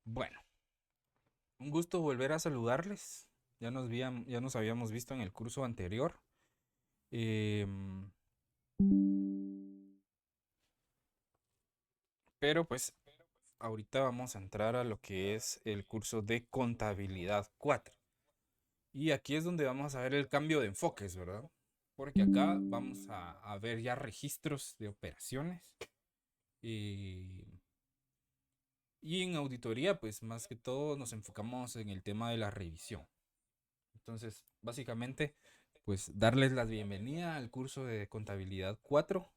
Bueno, un gusto volver a saludarles. Ya nos habíamos visto en el curso anterior. em, pero pues ahorita vamos a entrar a lo que es el curso de contabilidad 4. Y aquí es donde vamos a ver el cambio de enfoques, ¿verdad? Porque acá vamos a ver ya registros de operaciones. eh, y en auditoría, pues más que todo nos enfocamos en el tema de la revisión. Entonces, básicamente, pues darles la bienvenida al curso de contabilidad 4.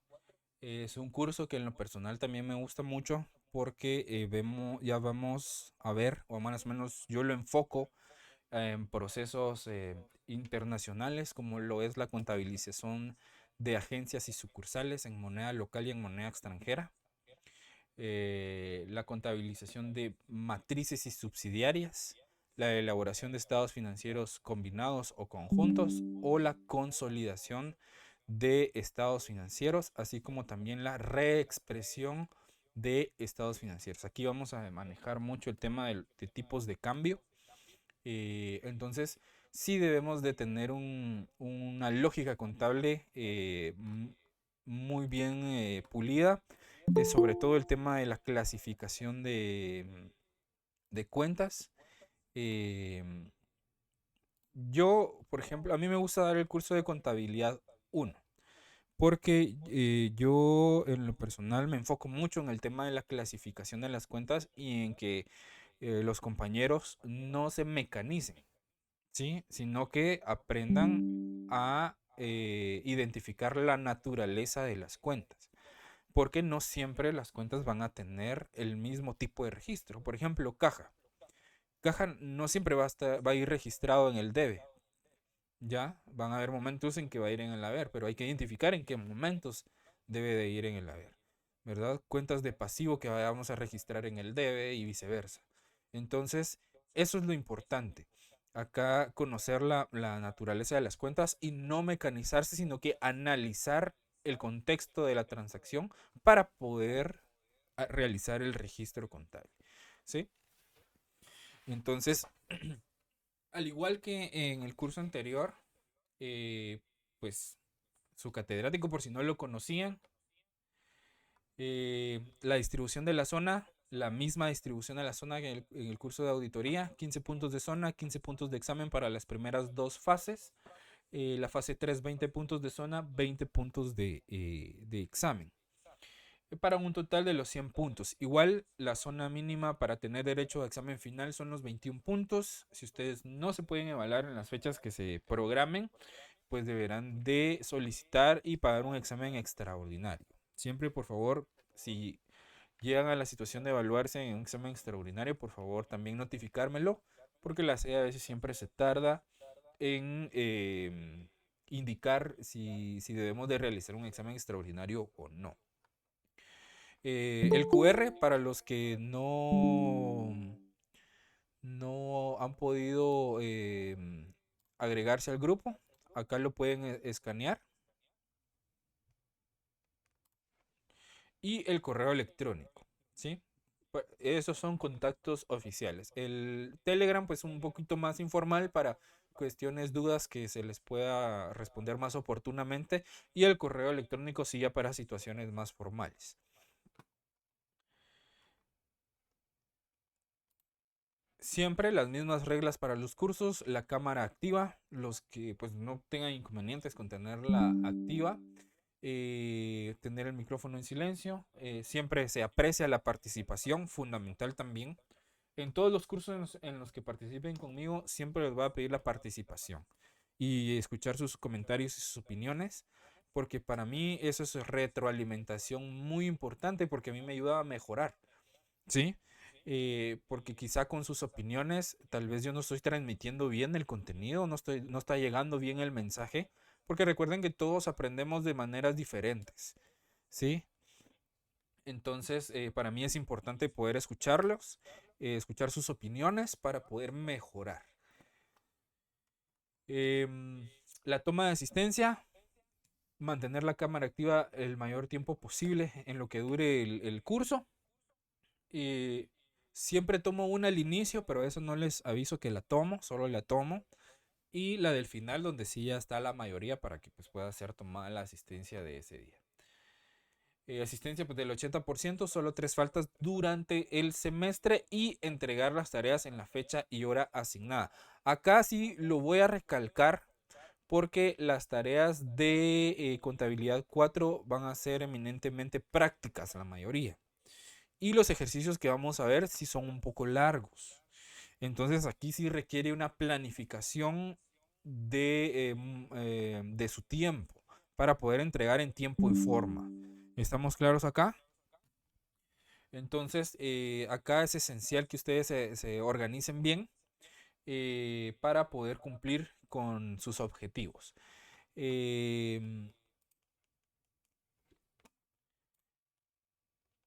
Es un curso que en lo personal también me gusta mucho porque ya vamos a ver, o más o menos yo lo enfoco en procesos internacionales, como lo es la contabilización de agencias y sucursales en moneda local y en moneda extranjera, la contabilización de matrices y subsidiarias, la elaboración de estados financieros combinados o conjuntos o la consolidación de estados financieros, así como también la reexpresión de estados financieros. Aquí vamos a manejar mucho el tema de tipos de cambio. Entonces, sí debemos de tener una lógica contable muy bien pulida, sobre todo el tema de la clasificación de cuentas. Eh, yo, por ejemplo, a mí me gusta dar el curso de contabilidad 1 porque yo en lo personal me enfoco mucho en el tema de la clasificación de las cuentas y en que los compañeros no se mecanicen, ¿sí? Sino que aprendan a identificar la naturaleza de las cuentas, porque no siempre las cuentas van a tener el mismo tipo de registro. Por ejemplo, caja. Caja no siempre va a ir registrado en el debe. Ya van a haber momentos en que va a ir en el haber, pero hay que identificar en qué momentos debe de ir en el haber, ¿verdad? Cuentas de pasivo que vayamos a registrar en el debe y viceversa. Entonces, eso es lo importante. Acá conocer la naturaleza de las cuentas y no mecanizarse, sino que analizar el contexto de la transacción para poder realizar el registro contable. ¿Sí? Entonces, al igual que en el curso anterior, eh, pues su catedrático, por si no lo conocían, la distribución de la zona, la misma distribución de la zona que en el curso de auditoría, 15 puntos de zona, 15 puntos de examen para las primeras dos fases, la fase 3 20 puntos de zona, 20 puntos de examen, para un total de los 100 puntos. Igual la zona mínima para tener derecho a examen final son los 21 puntos. Si ustedes no se pueden evaluar en las fechas que se programen, pues deberán de solicitar y pagar un examen extraordinario. Siempre, por favor, si llegan a la situación de evaluarse en un examen extraordinario, por favor también notificármelo, porque la SEA a veces siempre se tarda en indicar si debemos de realizar un examen extraordinario o no. El QR, para los que no han podido agregarse al grupo, acá lo pueden escanear. Y el correo electrónico, ¿sí? Esos son contactos oficiales. El Telegram, pues un poquito más informal para cuestiones, dudas que se les pueda responder más oportunamente. Y el correo electrónico sí ya para situaciones más formales. Siempre las mismas reglas para los cursos, la cámara activa, los que pues no tengan inconvenientes con tenerla activa, tener el micrófono en silencio, siempre se aprecia la participación, fundamental también. En todos los cursos en los que participen conmigo, siempre les voy a pedir la participación y escuchar sus comentarios y sus opiniones, porque para mí eso es retroalimentación muy importante porque a mí me ayuda a mejorar, ¿sí? Porque quizá con sus opiniones tal vez yo no estoy transmitiendo bien el contenido, no está llegando bien el mensaje, porque recuerden que todos aprendemos de maneras diferentes, ¿sí? Entonces, para mí es importante poder escucharlos, escuchar sus opiniones para poder mejorar. La toma de asistencia, mantener la cámara activa el mayor tiempo posible en lo que dure el curso. Eh, Siempre tomo una al inicio, pero eso no les aviso que la tomo, solo la tomo. Y la del final, donde sí ya está la mayoría para que pues, pueda ser tomada la asistencia de ese día. Asistencia pues, del 80%, solo 3 faltas durante el semestre y entregar las tareas en la fecha y hora asignada. Acá sí lo voy a recalcar porque las tareas de contabilidad 4 van a ser eminentemente prácticas, la mayoría. Y los ejercicios que vamos a ver sí son un poco largos. Entonces aquí sí requiere una planificación de su tiempo para poder entregar en tiempo y forma. ¿Estamos claros acá? Entonces, acá es esencial que ustedes se organicen bien para poder cumplir con sus objetivos. Eh,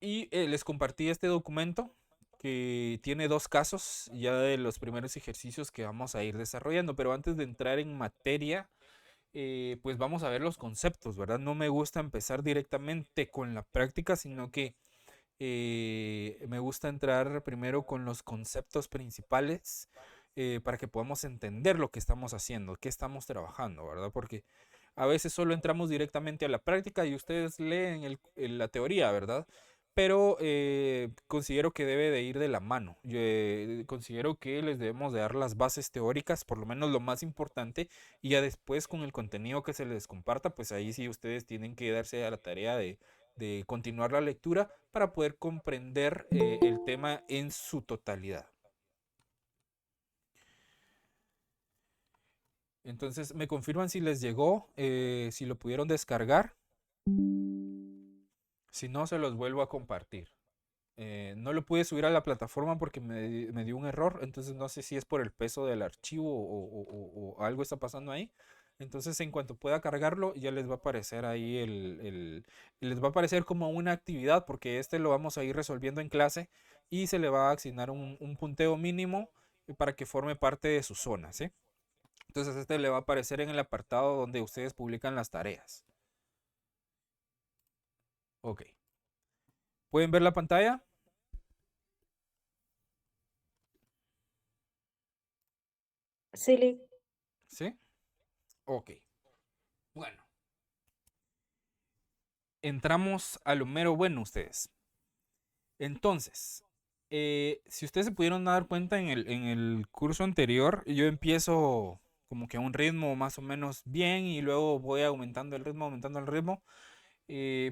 Les compartí este documento que tiene dos casos ya de los primeros ejercicios que vamos a ir desarrollando, pero antes de entrar en materia, pues vamos a ver los conceptos, ¿verdad? No me gusta empezar directamente con la práctica, sino que me gusta entrar primero con los conceptos principales para que podamos entender lo que estamos haciendo, qué estamos trabajando, ¿verdad? Porque a veces solo entramos directamente a la práctica y ustedes leen la teoría, ¿verdad? Pero considero que debe de ir de la mano. Yo, considero que les debemos de dar las bases teóricas, por lo menos lo más importante, y ya después con el contenido que se les comparta, pues ahí sí ustedes tienen que darse a la tarea de continuar la lectura para poder comprender el tema en su totalidad. Entonces, me confirman si les llegó, si lo pudieron descargar. Si no, se los vuelvo a compartir. No lo pude subir a la plataforma porque me dio un error, entonces no sé si es por el peso del archivo o algo está pasando ahí. Entonces en cuanto pueda cargarlo ya les va a aparecer ahí les va a aparecer como una actividad porque este lo vamos a ir resolviendo en clase y se le va a asignar un punteo mínimo para que forme parte de su zona, ¿sí? Entonces este le va a aparecer en el apartado donde ustedes publican las tareas. Ok. ¿Pueden ver la pantalla? Sí, ¿Sí? Ok. Bueno, entramos a lo mero bueno ustedes. Entonces, si ustedes se pudieron dar cuenta en el curso anterior, yo empiezo como que a un ritmo más o menos bien y luego voy aumentando el ritmo,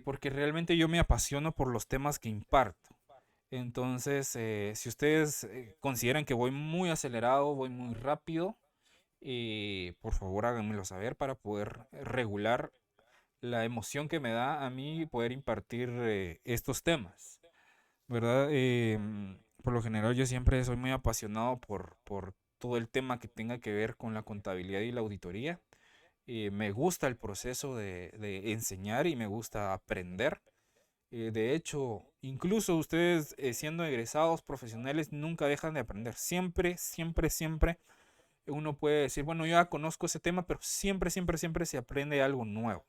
porque realmente yo me apasiono por los temas que imparto. Entonces, si ustedes consideran que voy muy acelerado, voy muy rápido, por favor háganmelo saber para poder regular la emoción que me da a mí poder impartir estos temas. ¿Verdad? Por lo general yo siempre soy muy apasionado por todo el tema que tenga que ver con la contabilidad y la auditoría. Me gusta el proceso de enseñar y me gusta aprender. De hecho, incluso ustedes siendo egresados profesionales nunca dejan de aprender. Siempre, siempre, siempre uno puede decir, bueno, yo ya conozco ese tema, pero siempre, siempre, siempre se aprende algo nuevo.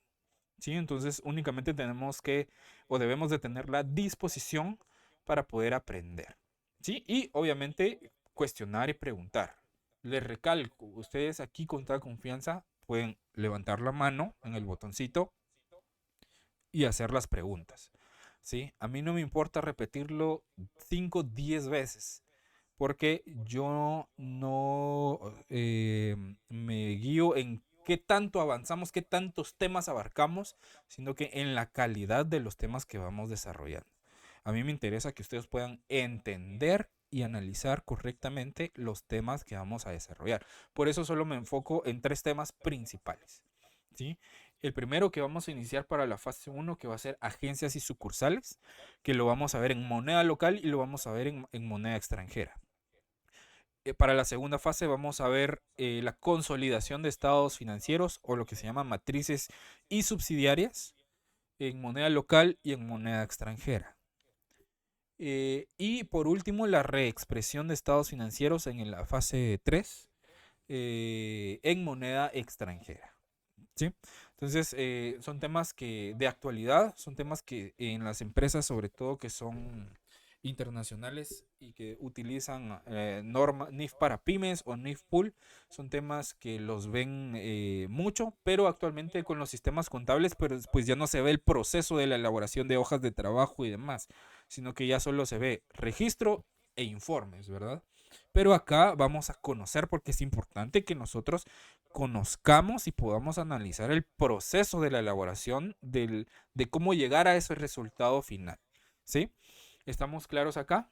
¿Sí? Entonces únicamente tenemos que o debemos de tener la disposición para poder aprender. ¿Sí? Y obviamente cuestionar y preguntar. Les recalco, ustedes aquí con toda confianza pueden levantar la mano en el botoncito y hacer las preguntas. ¿Sí? A mí no me importa repetirlo 5, 10 veces porque yo no me guío en qué tanto avanzamos, qué tantos temas abarcamos, sino que en la calidad de los temas que vamos desarrollando. A mí me interesa que ustedes puedan entender y analizar correctamente los temas que vamos a desarrollar. Por eso solo me enfoco en 3 temas principales. ¿Sí? El primero que vamos a iniciar para la fase 1, que va a ser agencias y sucursales, que lo vamos a ver en moneda local y lo vamos a ver en moneda extranjera. Para la segunda fase vamos a ver la consolidación de estados financieros o lo que se llama matrices y subsidiarias en moneda local y en moneda extranjera. Y por último, la reexpresión de estados financieros en la fase 3 en moneda extranjera. ¿Sí? Entonces, son temas que de actualidad, son temas que en las empresas, sobre todo que son internacionales y que utilizan norma NIF para pymes o NIF pool. Son temas que los ven mucho, pero actualmente con los sistemas contables pues ya no se ve el proceso de la elaboración de hojas de trabajo y demás, sino que ya solo se ve registro e informes, ¿verdad? Pero acá vamos a conocer, porque es importante que nosotros conozcamos y podamos analizar el proceso de la elaboración de cómo llegar a ese resultado final. ¿Sí? ¿Estamos claros acá?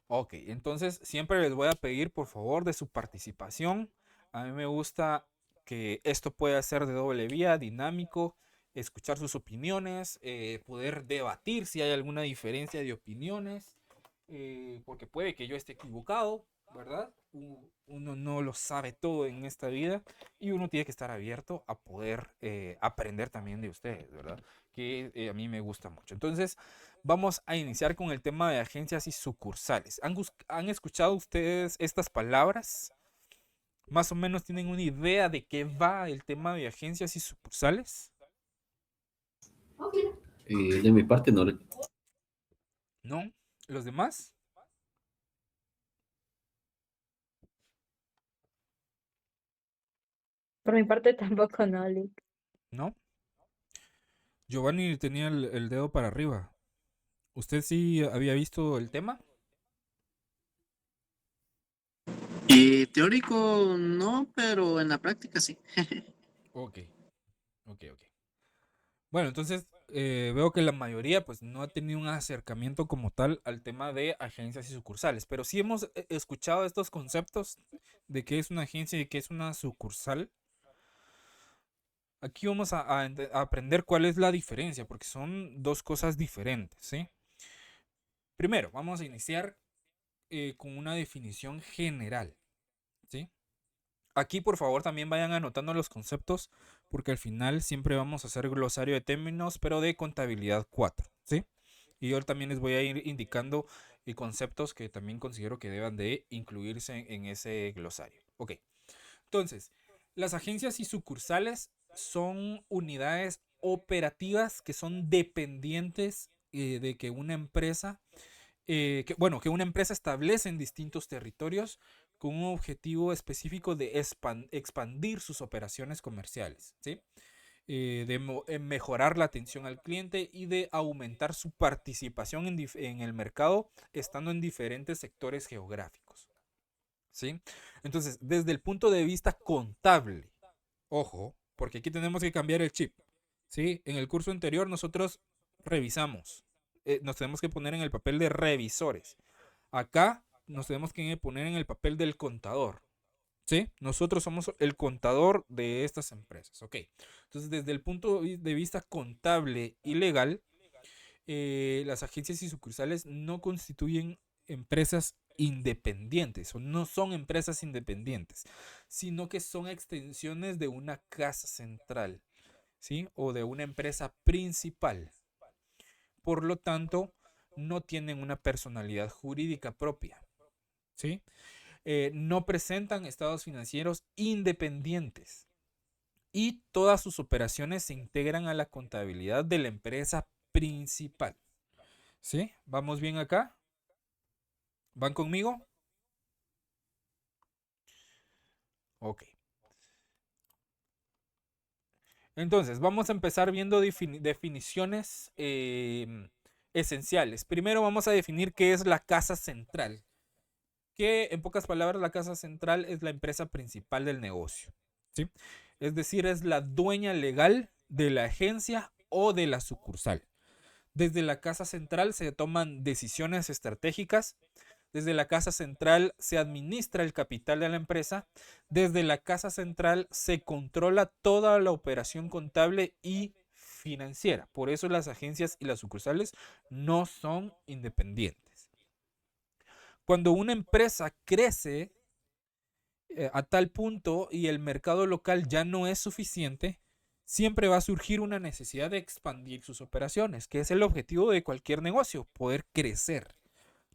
Ok, entonces siempre les voy a pedir por favor de su participación. A mí me gusta que esto pueda ser de doble vía, dinámico, escuchar sus opiniones, poder debatir si hay alguna diferencia de opiniones, porque puede que yo esté equivocado, ¿verdad? Uno no lo sabe todo en esta vida y uno tiene que estar abierto a poder aprender también de ustedes, ¿verdad? Que a mí me gusta mucho. Entonces, vamos a iniciar con el tema de agencias y sucursales. ¿Han escuchado ustedes estas palabras? ¿Más o menos tienen una idea de qué va el tema de agencias y sucursales? De mi parte, no. ¿No? ¿Los demás? Por mi parte tampoco, no, Lick. ¿No? Giovanni tenía el dedo para arriba. ¿Usted sí había visto el tema? Teórico no, pero en la práctica sí. Ok, ok. Bueno, entonces veo que la mayoría pues no ha tenido un acercamiento como tal al tema de agencias y sucursales, pero sí hemos escuchado estos conceptos de qué es una agencia y qué es una sucursal. Aquí vamos a aprender cuál es la diferencia, porque son dos cosas diferentes, ¿sí? Primero, vamos a iniciar con una definición general, ¿sí? Aquí, por favor, también vayan anotando los conceptos, porque al final siempre vamos a hacer glosario de términos, pero de contabilidad 4, ¿sí? Y yo también les voy a ir indicando conceptos que también considero que deban de incluirse en ese glosario. Ok, entonces, las agencias y sucursales son unidades operativas que son dependientes de que una empresa que una empresa establece en distintos territorios con un objetivo específico de expandir sus operaciones comerciales, ¿sí? Mejorar la atención al cliente y de aumentar su participación en el mercado estando en diferentes sectores geográficos, ¿sí? Entonces, desde el punto de vista contable, ojo, porque aquí tenemos que cambiar el chip, ¿sí? En el curso anterior nosotros revisamos, nos tenemos que poner en el papel de revisores. Acá nos tenemos que poner en el papel del contador, ¿sí? Nosotros somos el contador de estas empresas, ¿ok? Entonces, desde el punto de vista contable y legal, las agencias y sucursales no constituyen empresas independientes o no son empresas independientes, sino que son extensiones de una casa central, ¿sí? O de una empresa principal. Por lo tanto, no tienen una personalidad jurídica propia, ¿sí? No presentan estados financieros independientes y todas sus operaciones se integran a la contabilidad de la empresa principal. ¿Sí? ¿Vamos bien acá? ¿Van conmigo? Ok. Entonces, vamos a empezar viendo definiciones esenciales. Primero vamos a definir qué es la casa central. Que en pocas palabras, la casa central es la empresa principal del negocio. ¿Sí? Es decir, es la dueña legal de la agencia o de la sucursal. Desde la casa central se toman decisiones estratégicas. Desde la casa central se administra el capital de la empresa. Desde la casa central se controla toda la operación contable y financiera. Por eso las agencias y las sucursales no son independientes. Cuando una empresa crece a tal punto y el mercado local ya no es suficiente, siempre va a surgir una necesidad de expandir sus operaciones, que es el objetivo de cualquier negocio, poder crecer,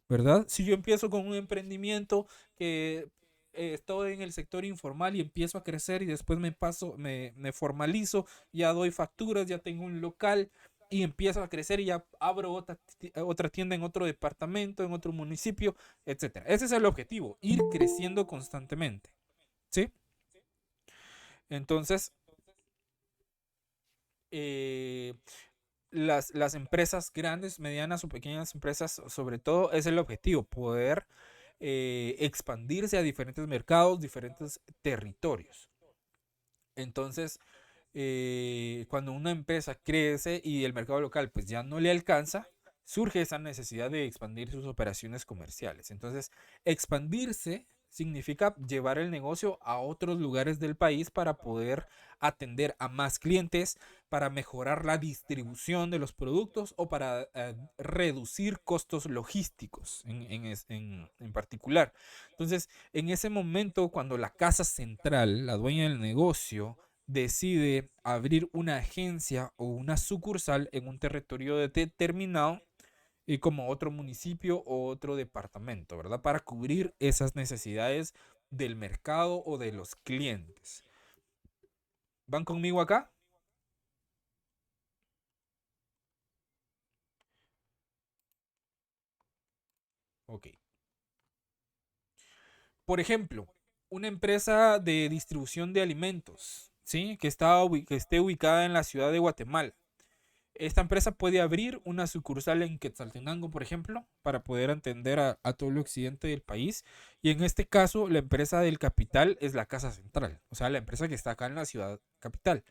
¿verdad? Si yo empiezo con un emprendimiento que estoy en el sector informal y empiezo a crecer y después me formalizo, ya doy facturas, ya tengo un local y empiezo a crecer y ya abro otra tienda en otro departamento, en otro municipio, etcétera. Ese es el objetivo, ir creciendo constantemente, ¿sí? Entonces, eh, las empresas grandes, medianas o pequeñas empresas, sobre todo, es el objetivo, poder expandirse a diferentes mercados, diferentes territorios. Entonces, cuando una empresa crece y el mercado local pues ya no le alcanza, surge esa necesidad de expandir sus operaciones comerciales. Entonces, expandirse significa llevar el negocio a otros lugares del país para poder atender a más clientes, para mejorar la distribución de los productos o para reducir costos logísticos en particular. Entonces, en ese momento, cuando la casa central, la dueña del negocio, decide abrir una agencia o una sucursal en un territorio determinado y como otro municipio o otro departamento, ¿verdad? Para cubrir esas necesidades del mercado o de los clientes. ¿Van conmigo acá? Ok. Por ejemplo, una empresa de distribución de alimentos, ¿sí? Que esté ubicada en la ciudad de Guatemala. Esta empresa puede abrir una sucursal en Quetzaltenango, por ejemplo, para poder atender a todo el occidente del país. Y en este caso, la empresa del capital es la Casa Central, o sea, la empresa que está acá en la ciudad capital,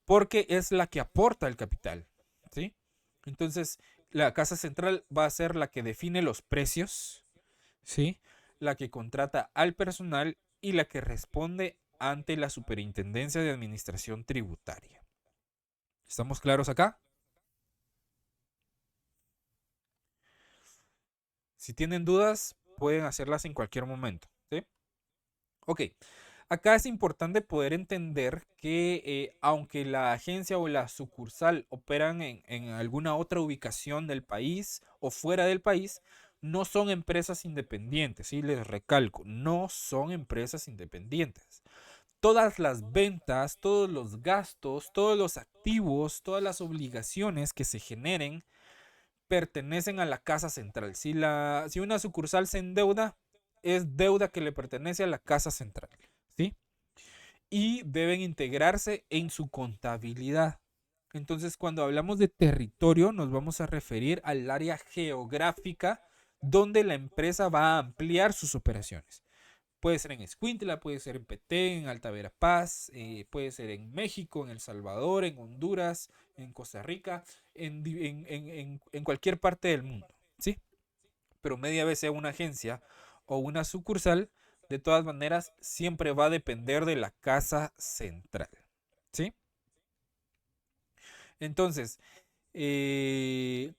porque es la que aporta el capital, ¿sí? Entonces, la Casa Central va a ser la que define los precios, ¿sí? La que contrata al personal y la que responde ante la Superintendencia de Administración Tributaria. ¿Estamos claros acá? Si tienen dudas, pueden hacerlas en cualquier momento, ¿sí? Ok, acá es importante poder entender que aunque la agencia o la sucursal operan en alguna otra ubicación del país o fuera del país, no son empresas independientes, ¿sí? Les recalco, no son empresas independientes. Todas las ventas, todos los gastos, todos los activos, todas las obligaciones que se generen pertenecen a la casa central. Si una sucursal se endeuda, es deuda que le pertenece a la casa central, ¿sí? Y deben integrarse en su contabilidad. Entonces, cuando hablamos de territorio, nos vamos a referir al área geográfica donde la empresa va a ampliar sus operaciones. Puede ser en Escuintla, puede ser en Petén, en Alta Verapaz, puede ser en México, en El Salvador, en Honduras, en Costa Rica, en cualquier parte del mundo, ¿sí? Pero media vez sea una agencia o una sucursal, de todas maneras, siempre va a depender de la casa central, ¿sí? Entonces,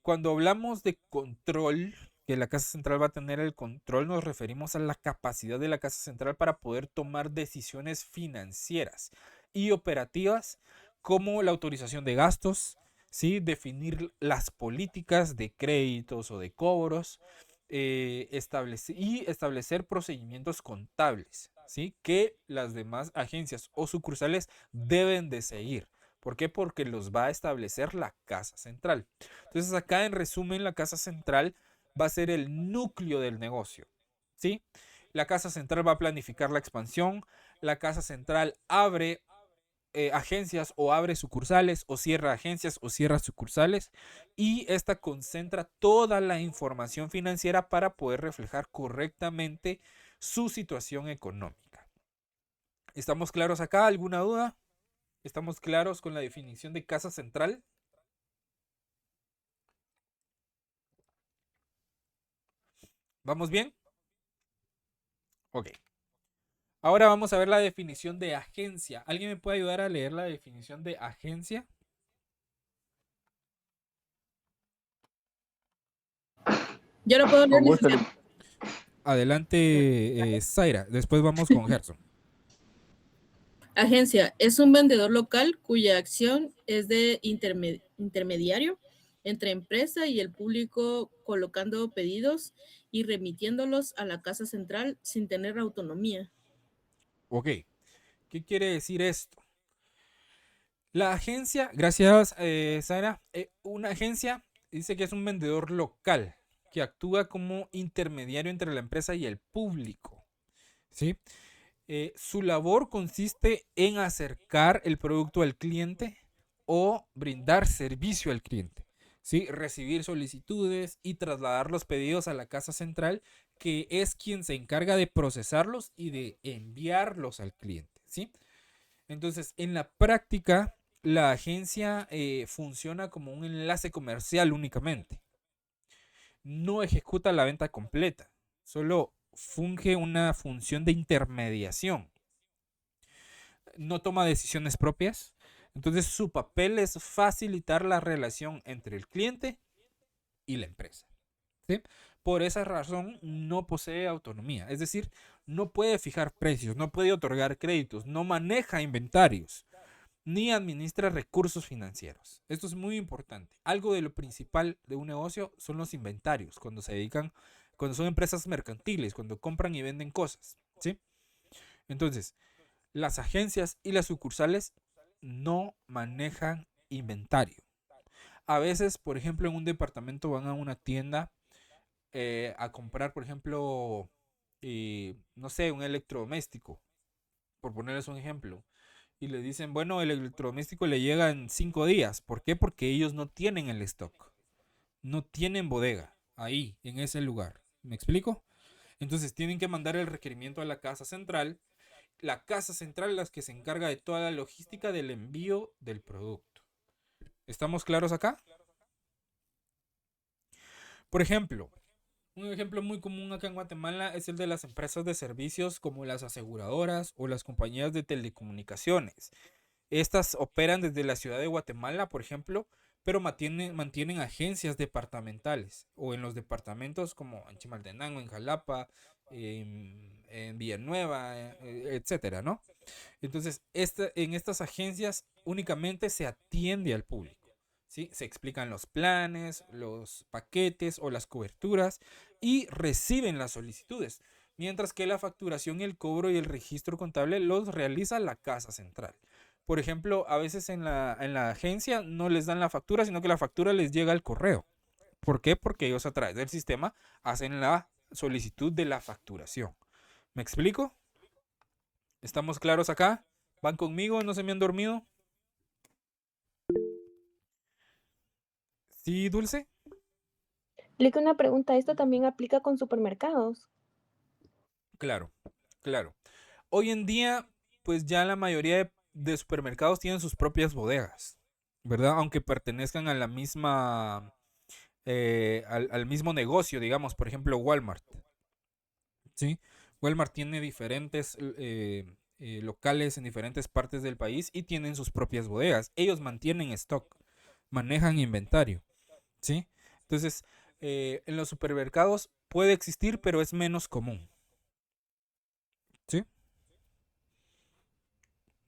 cuando hablamos de control, que la casa central va a tener el control, nos referimos a la capacidad de la casa central para poder tomar decisiones financieras y operativas como la autorización de gastos, ¿sí? Definir las políticas de créditos o de cobros, establecer procedimientos contables, ¿sí? Que las demás agencias o sucursales deben de seguir. ¿Por qué? Porque los va a establecer la casa central. Entonces acá en resumen la casa central va a ser el núcleo del negocio, ¿sí? La casa central va a planificar la expansión, la casa central abre agencias o abre sucursales o cierra agencias o cierra sucursales y esta concentra toda la información financiera para poder reflejar correctamente su situación económica. ¿Estamos claros acá? ¿Alguna duda? ¿Estamos claros con la definición de casa central? ¿Vamos bien? Ok. Ahora vamos a ver la definición de agencia. ¿Alguien me puede ayudar a leer la definición de agencia? Yo lo puedo leer, Con gusto. licenciado. Adelante, Zaira. Después vamos con Gerson. Agencia es un vendedor local cuya acción es de intermediario entre empresa y el público, colocando pedidos y remitiéndolos a la casa central sin tener autonomía. Ok. ¿Qué quiere decir esto? La agencia, gracias Sara, una agencia dice que es un vendedor local que actúa como intermediario entre la empresa y el público. ¿Sí? Su labor consiste en acercar el producto al cliente o brindar servicio al cliente. ¿Sí? Recibir solicitudes y trasladar los pedidos a la casa central, que es quien se encarga de procesarlos y de enviarlos al cliente. ¿Sí? Entonces, en la práctica, la agencia funciona como un enlace comercial únicamente. No ejecuta la venta completa, solo funge una función de intermediación. No toma decisiones propias. Entonces, su papel es facilitar la relación entre el cliente y la empresa. ¿Sí? Por esa razón, no posee autonomía. Es decir, no puede fijar precios, no puede otorgar créditos, no maneja inventarios, ni administra recursos financieros. Esto es muy importante. Algo de lo principal de un negocio son los inventarios, cuando son empresas mercantiles, cuando compran y venden cosas, ¿sí? Entonces, las agencias y las sucursales no manejan inventario. A veces, por ejemplo, en un departamento van a una tienda a comprar, por ejemplo, no sé, un electrodoméstico, por ponerles un ejemplo, y le dicen, bueno, el electrodoméstico le llega en 5 días. ¿Por qué? Porque ellos no tienen el stock, no tienen bodega ahí, en ese lugar. ¿Me explico? Entonces tienen que mandar el requerimiento a la casa central. La casa central es la que se encarga de toda la logística del envío del producto. ¿Estamos claros acá? Por ejemplo, un ejemplo muy común acá en Guatemala es el de las empresas de servicios como las aseguradoras o las compañías de telecomunicaciones. Estas operan desde la ciudad de Guatemala, por ejemplo, pero mantienen agencias departamentales o en los departamentos como en Chimaltenango, en Jalapa, en Villanueva, etcétera, ¿no? Entonces, en estas agencias únicamente se atiende al público, ¿sí? Se explican los planes, los paquetes o las coberturas y reciben las solicitudes, mientras que la facturación, el cobro y el registro contable los realiza la casa central. Por ejemplo, a veces en la agencia no les dan la factura, sino que la factura les llega al correo. ¿Por qué? Porque ellos a través del sistema hacen la solicitud de la facturación. ¿Me explico? ¿Estamos claros acá? ¿Van conmigo? ¿No se me han dormido? ¿Sí, Dulce? Le una pregunta, ¿esto también aplica con supermercados? Claro, claro. Hoy en día, pues ya la mayoría de supermercados tienen sus propias bodegas, ¿verdad? Aunque pertenezcan a la misma, al mismo negocio, digamos, por ejemplo, Walmart, ¿sí? Walmart tiene diferentes locales en diferentes partes del país y tienen sus propias bodegas. Ellos mantienen stock, manejan inventario, ¿sí? Entonces, en los supermercados puede existir, pero es menos común, ¿sí?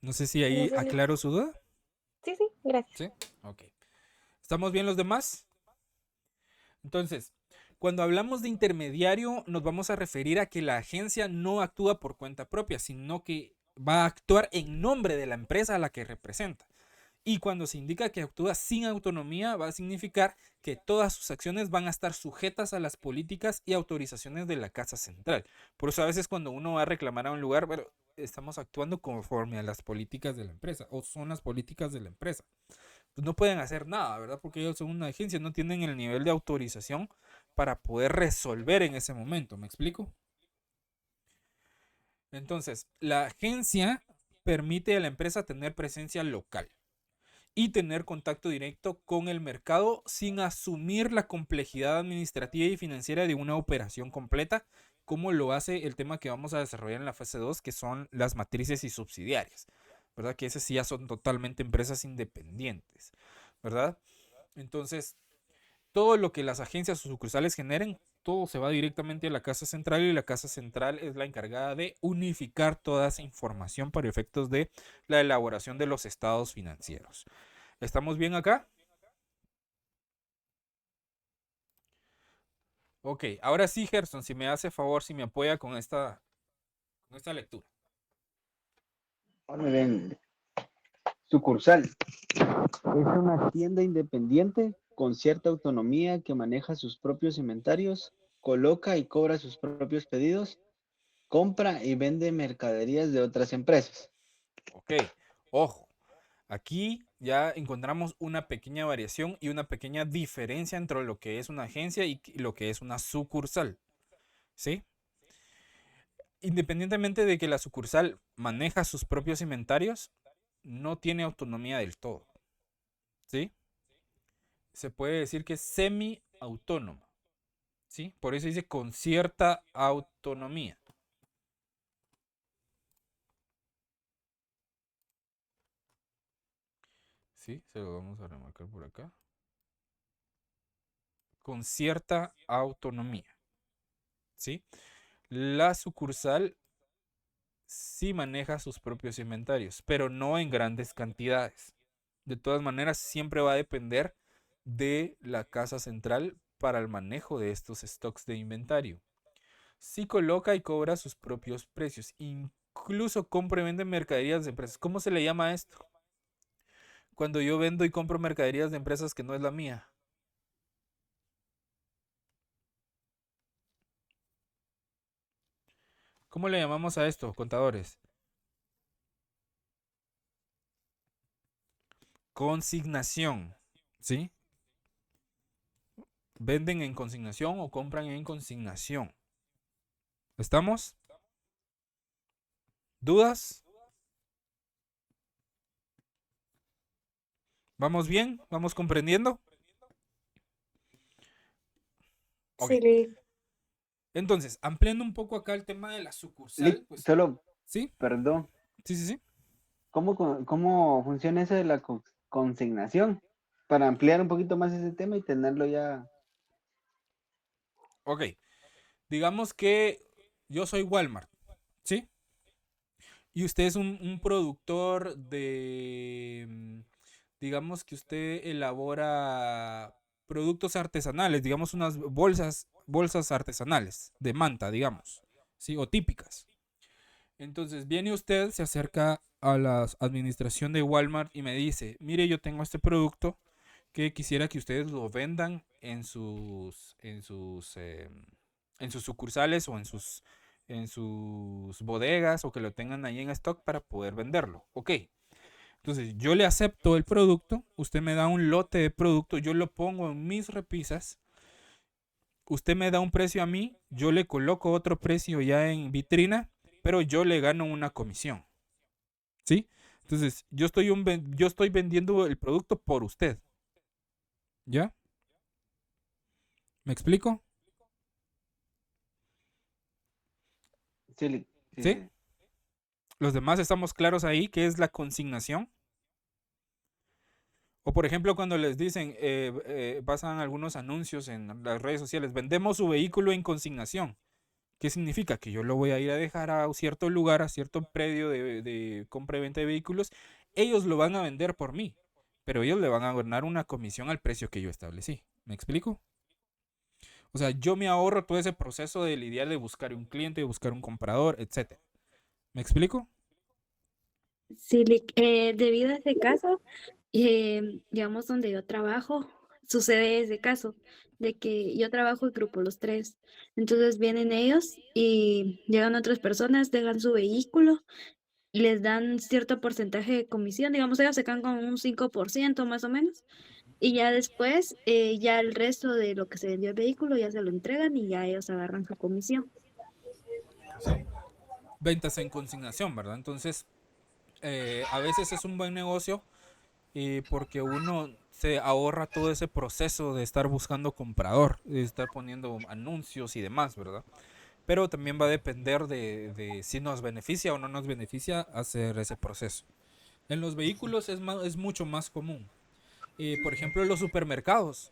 No sé si En ahí realidad, aclaro su duda. sí, sí, gracias. ¿Sí? Ok. ¿Estamos bien los demás? Entonces, cuando hablamos de intermediario, nos vamos a referir a que la agencia no actúa por cuenta propia, sino que va a actuar en nombre de la empresa a la que representa. Y cuando se indica que actúa sin autonomía, va a significar que todas sus acciones van a estar sujetas a las políticas y autorizaciones de la Casa Central. Por eso a veces cuando uno va a reclamar a un lugar, bueno, estamos actuando conforme a las políticas de la empresa o son las políticas de la empresa. Pues no pueden hacer nada, ¿verdad? Porque ellos son una agencia, no tienen el nivel de autorización para poder resolver en ese momento. ¿Me explico? Entonces, la agencia permite a la empresa tener presencia local y tener contacto directo con el mercado sin asumir la complejidad administrativa y financiera de una operación completa, como lo hace el tema que vamos a desarrollar en la fase 2, que son las matrices y subsidiarias, ¿verdad? Que esas sí ya son totalmente empresas independientes, ¿verdad? Entonces, todo lo que las agencias o sucursales generen, todo se va directamente a la casa central y la casa central es la encargada de unificar toda esa información para efectos de la elaboración de los estados financieros. ¿Estamos bien acá? Ok, ahora sí, Gerson, si me hace favor, si me apoya con esta lectura. Muy bien. Sucursal. Es una tienda independiente con cierta autonomía que maneja sus propios inventarios, coloca y cobra sus propios pedidos, compra y vende mercaderías de otras empresas. Ok, ojo. Aquí ya encontramos una pequeña variación y una pequeña diferencia entre lo que es una agencia y lo que es una sucursal. ¿Sí? Independientemente de que la sucursal maneja sus propios inventarios, no tiene autonomía del todo. ¿Sí? Se puede decir que es semi-autónoma. ¿Sí? Por eso dice con cierta autonomía. ¿Sí? Se lo vamos a remarcar por acá. Con cierta autonomía. ¿Sí? La sucursal sí maneja sus propios inventarios, pero no en grandes cantidades. De todas maneras, siempre va a depender de la casa central para el manejo de estos stocks de inventario. Sí coloca y cobra sus propios precios, incluso compra y vende mercaderías de empresas. ¿Cómo se le llama esto? Cuando yo vendo y compro mercaderías de empresas que no es la mía. ¿Cómo le llamamos a esto, contadores? Consignación, ¿sí? Venden en consignación o compran en consignación. ¿Estamos? ¿Dudas? ¿Vamos bien? ¿Vamos comprendiendo? Ok. Sí, Lick. Entonces, ampliando un poco acá el tema de la sucursal, Lick, pues, solo, ¿sí? perdón, Sí, sí, sí. ¿cómo funciona eso de la consignación? Para ampliar un poquito más ese tema y tenerlo ya. Ok. Digamos que yo soy Walmart, ¿sí? Y usted es un productor de, digamos que usted elabora productos artesanales, digamos unas bolsas artesanales de manta, digamos, ¿sí? O típicas. Entonces viene usted, se acerca a la administración de Walmart y me dice, mire, yo tengo este producto que quisiera que ustedes lo vendan en sus sucursales o en sus bodegas o que lo tengan ahí en stock para poder venderlo. Ok. Entonces yo le acepto el producto, usted me da un lote de producto, yo lo pongo en mis repisas, usted me da un precio a mí, yo le coloco otro precio ya en vitrina, pero yo le gano una comisión. ¿Sí? Entonces yo estoy vendiendo el producto por usted. ¿Ya? ¿Me explico? Sí, Lick, sí, ¿Sí? sí. Los demás estamos claros ahí que es la consignación. O por ejemplo, cuando les dicen, pasan algunos anuncios en las redes sociales, vendemos su vehículo en consignación. ¿Qué significa? Que yo lo voy a ir a dejar a cierto lugar, a cierto predio de compra y venta de vehículos. Ellos lo van a vender por mí, pero ellos le van a ganar una comisión al precio que yo establecí. ¿Me explico? O sea, yo me ahorro todo ese proceso de lidiar de buscar un cliente, de buscar un comprador, etcétera. ¿Me explico? Sí, debido a ese caso, digamos, donde yo trabajo, sucede ese caso de que yo trabajo en grupo los tres. Entonces vienen ellos y llegan otras personas, dejan su vehículo, les dan cierto porcentaje de comisión, digamos, ellos se quedan con un 5% más o menos, y ya después, ya el resto de lo que se vendió el vehículo ya se lo entregan y ya ellos agarran su comisión. Sí. Ventas en consignación, ¿verdad? Entonces, a veces es un buen negocio porque uno se ahorra todo ese proceso de estar buscando comprador, de estar poniendo anuncios y demás, ¿verdad? Pero también va a depender de si nos beneficia o no nos beneficia hacer ese proceso. En los vehículos es mucho más común. Por ejemplo, los supermercados.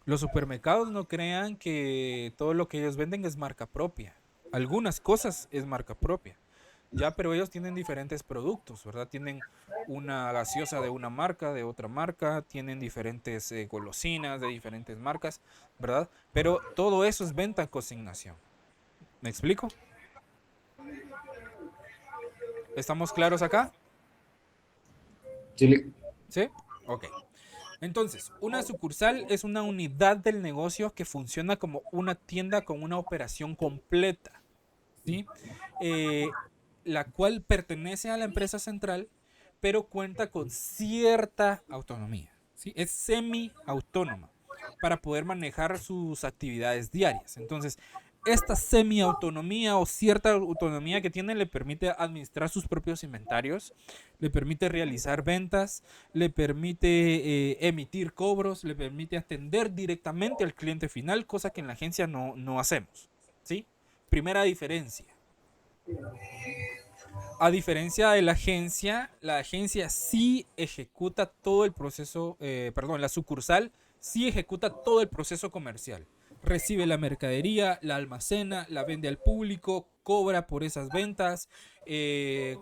Los supermercados no crean que todo lo que ellos venden es marca propia. Algunas cosas es marca propia. Ya, pero ellos tienen diferentes productos, ¿verdad? Tienen una gaseosa de una marca, de otra marca, tienen diferentes golosinas de diferentes marcas, ¿verdad? Pero todo eso es venta a consignación. ¿Me explico? ¿Estamos claros acá? Sí, ¿Sí? Ok. Entonces, una sucursal es una unidad del negocio que funciona como una tienda con una operación completa, ¿sí? Eh, la cual pertenece a la empresa central, pero cuenta con cierta autonomía, ¿sí? Es semi-autónoma para poder manejar sus actividades diarias. Entonces, esta semi-autonomía o cierta autonomía que tiene le permite administrar sus propios inventarios, le permite realizar ventas, le permite emitir cobros, le permite atender directamente al cliente final, cosa que en la agencia no hacemos, ¿sí? Primera diferencia. A diferencia de la agencia sí ejecuta todo el proceso, perdón, la sucursal sí ejecuta todo el proceso comercial. Recibe la mercadería, la almacena, la vende al público, cobra por esas ventas.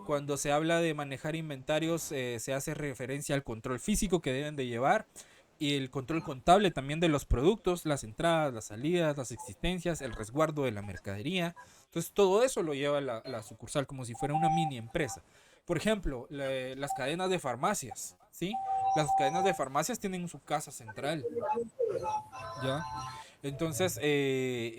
Cuando se habla de manejar inventarios, se hace referencia al control físico que deben de llevar y el control contable también de los productos, las entradas, las salidas, las existencias, el resguardo de la mercadería. Entonces todo eso lo lleva la sucursal como si fuera una mini empresa. Por ejemplo, las cadenas de farmacias, ¿sí? Las cadenas de farmacias tienen su casa central, ¿ya? Entonces,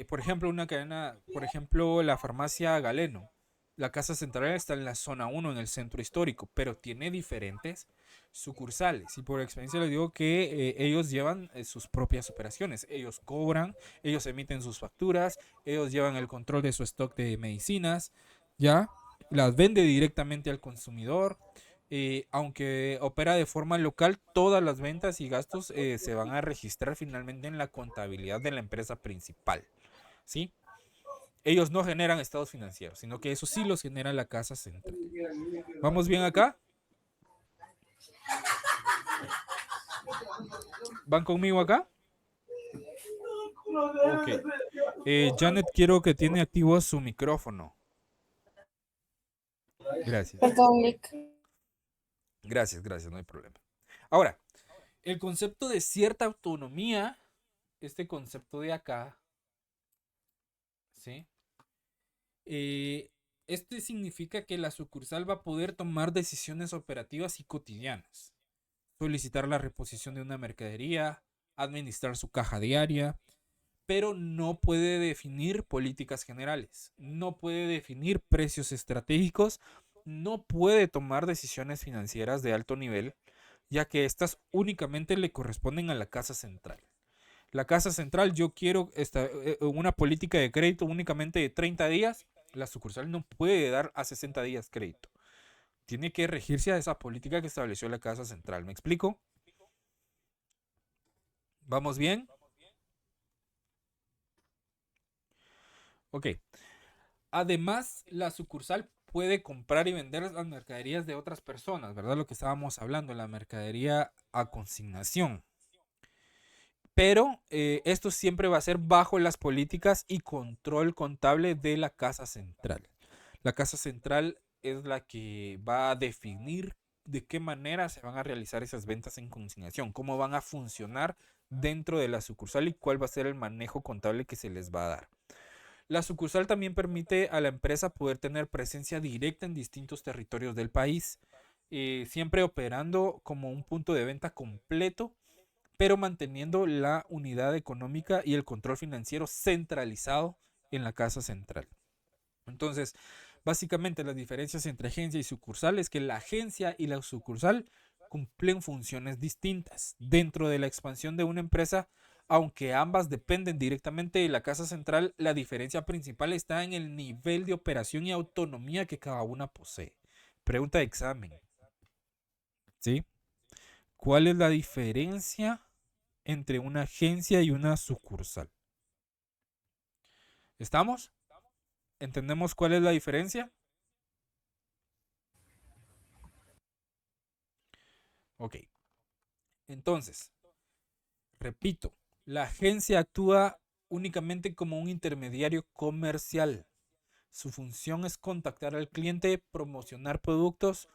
por ejemplo, una cadena, por ejemplo, la farmacia Galeno. La casa central está en la zona 1 en el centro histórico, pero tiene diferentes sucursales. Y por experiencia les digo que ellos llevan sus propias operaciones. Ellos cobran, ellos emiten sus facturas, ellos llevan el control de su stock de medicinas, ¿ya? Las vende directamente al consumidor. Aunque opera de forma local, todas las ventas y gastos se van a registrar finalmente en la contabilidad de la empresa principal, ¿sí? Ellos no generan estados financieros, sino que eso sí los genera la casa central. ¿Vamos bien acá? ¿Van conmigo acá? Ok. Janet, quiero que tiene activo su micrófono. Gracias. Perdón, Nick. Gracias, no hay problema. Ahora, el concepto de cierta autonomía, este concepto de acá, ¿sí? Este significa que la sucursal va a poder tomar decisiones operativas y cotidianas. Solicitar la reposición de una mercadería, administrar su caja diaria, pero no puede definir políticas generales, no puede definir precios estratégicos, no puede tomar decisiones financieras de alto nivel, ya que estas únicamente le corresponden a la casa central. La casa central, yo quiero una política de crédito únicamente de 30 días, la sucursal no puede dar a 60 días crédito. Tiene que regirse a esa política que estableció la casa central. ¿Me explico? ¿Vamos bien? Ok. Además, la sucursal puede comprar y vender las mercaderías de otras personas, ¿verdad? Lo que estábamos hablando, la mercadería a consignación. Pero esto siempre va a ser bajo las políticas y control contable de la casa central. La casa central es la que va a definir de qué manera se van a realizar esas ventas en consignación, cómo van a funcionar dentro de la sucursal y cuál va a ser el manejo contable que se les va a dar. La sucursal también permite a la empresa poder tener presencia directa en distintos territorios del país, siempre operando como un punto de venta completo, pero manteniendo la unidad económica y el control financiero centralizado en la casa central. Entonces, básicamente las diferencias entre agencia y sucursal es que la agencia y la sucursal cumplen funciones distintas dentro de la expansión de una empresa. Aunque ambas dependen directamente de la casa central, la diferencia principal está en el nivel de operación y autonomía que cada una posee. Pregunta de examen. ¿Sí? ¿Cuál es la diferencia entre una agencia y una sucursal? ¿Estamos? ¿Entendemos cuál es la diferencia? Ok. Entonces, repito, la agencia actúa únicamente como un intermediario comercial. Su función es contactar al cliente, promocionar productos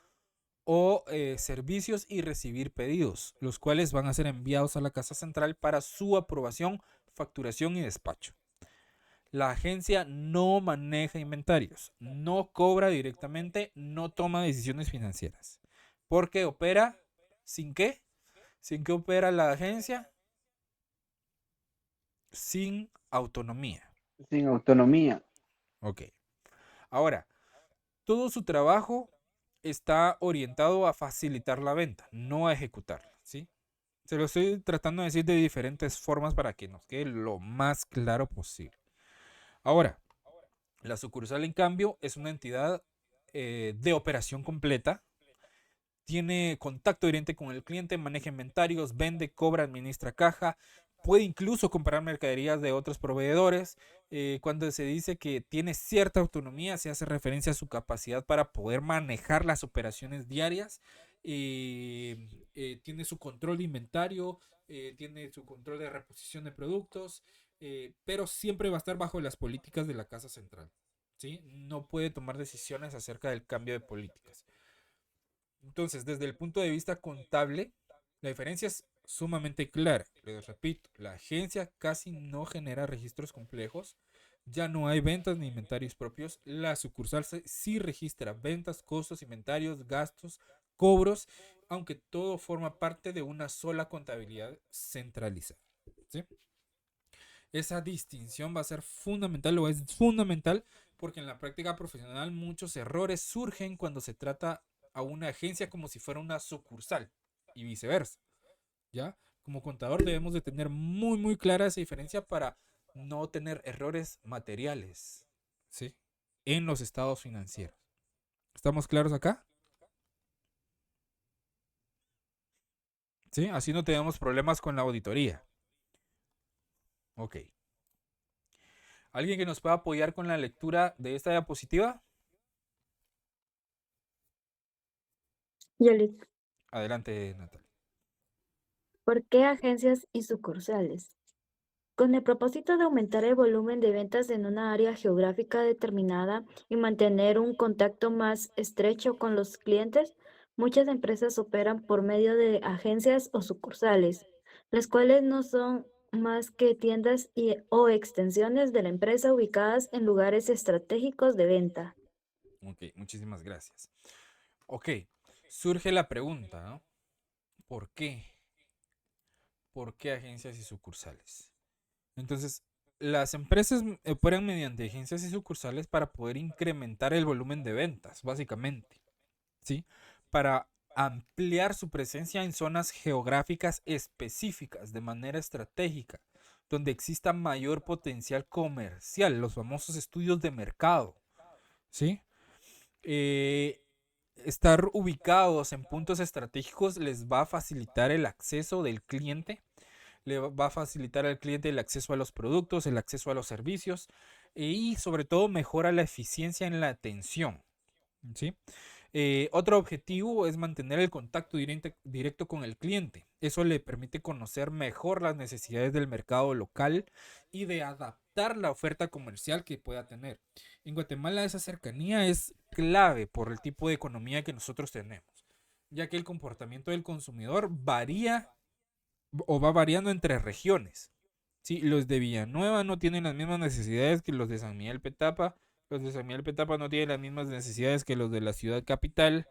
o servicios y recibir pedidos, los cuales van a ser enviados a la casa central para su aprobación, facturación y despacho. La agencia no maneja inventarios, no cobra directamente, no toma decisiones financieras, porque opera ¿Sin qué? ¿Sin qué opera la agencia? Sin autonomía. Sin autonomía. Ok. Ahora, todo su trabajo está orientado a facilitar la venta, no a ejecutarla, ¿sí? Se lo estoy tratando de decir de diferentes formas para que nos quede lo más claro posible. Ahora, la sucursal, en cambio, es una entidad de operación completa. Tiene contacto directo con el cliente, maneja inventarios, vende, cobra, administra caja, puede incluso comprar mercaderías de otros proveedores. Cuando se dice que tiene cierta autonomía, se hace referencia a su capacidad para poder manejar las operaciones diarias. Tiene su control de inventario, tiene su control de reposición de productos, pero siempre va a estar bajo las políticas de la casa central. ¿Sí? No puede tomar decisiones acerca del cambio de políticas. Entonces, desde el punto de vista contable, la diferencia es sumamente clara. Les repito, la agencia casi no genera registros complejos, ya no hay ventas ni inventarios propios. La sucursal sí registra ventas, costos, inventarios, gastos, cobros, aunque todo forma parte de una sola contabilidad centralizada. ¿Sí? Esa distinción va a ser fundamental o es fundamental porque en la práctica profesional muchos errores surgen cuando se trata a una agencia como si fuera una sucursal y viceversa. ¿Ya? Como contador debemos de tener muy clara esa diferencia para no tener errores materiales, ¿sí? En los estados financieros. ¿Estamos claros acá? ¿Sí? Así no tenemos problemas con la auditoría. Ok. ¿Alguien que nos pueda apoyar con la lectura de esta diapositiva? Yoli, Adelante, Natal. ¿por qué agencias y sucursales? Con el propósito de aumentar el volumen de ventas en una área geográfica determinada y mantener un contacto más estrecho con los clientes, muchas empresas operan por medio de agencias o sucursales, las cuales no son más que tiendas o extensiones de la empresa ubicadas en lugares estratégicos de venta. Ok, muchísimas gracias. Ok, surge la pregunta, ¿no? ¿Por qué? ¿Por qué agencias y sucursales? Entonces, las empresas operan mediante agencias y sucursales para poder incrementar el volumen de ventas, básicamente, ¿sí? Para ampliar su presencia en zonas geográficas específicas de manera estratégica, donde exista mayor potencial comercial, los famosos estudios de mercado, ¿sí? Eh, Estar ubicados en puntos estratégicos les va a facilitar el acceso del cliente, le va a facilitar al cliente el acceso a los productos, el acceso a los servicios y sobre todo mejora la eficiencia en la atención. ¿Sí? Otro objetivo es mantener el contacto directo con el cliente. Eso le permite conocer mejor las necesidades del mercado local y de adaptar la oferta comercial que pueda tener. En Guatemala esa cercanía es clave por el tipo de economía que nosotros tenemos, ya que el comportamiento del consumidor varía o va variando entre regiones. ¿Sí? Los de Villanueva no tienen las mismas necesidades que los de San Miguel Petapa. Los de San Miguel Petapa no tienen las mismas necesidades que los de la ciudad capital.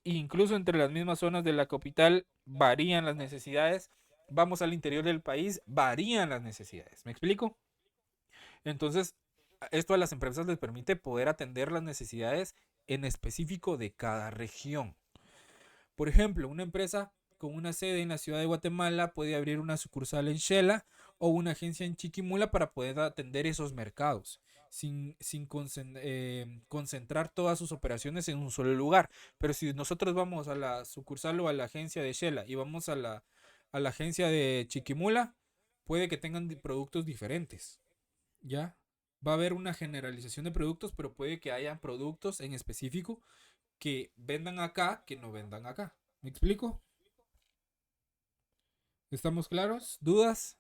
Incluso entre las mismas zonas de la capital varían las necesidades. Vamos al interior del país, varían las necesidades. ¿Me explico? Entonces, esto a las empresas les permite poder atender las necesidades en específico de cada región. Por ejemplo, una empresa con una sede en la ciudad de Guatemala puede abrir una sucursal en Shela o una agencia en Chiquimula para poder atender esos mercados sin concentrar todas sus operaciones en un solo lugar. Pero si nosotros vamos a la sucursal o a la agencia de Shela y vamos a la agencia de Chiquimula, puede que tengan productos diferentes. ¿Ya? Va a haber una generalización de productos, pero puede que haya productos en específico que vendan acá que no vendan acá. ¿Me explico? ¿Estamos claros? ¿Dudas?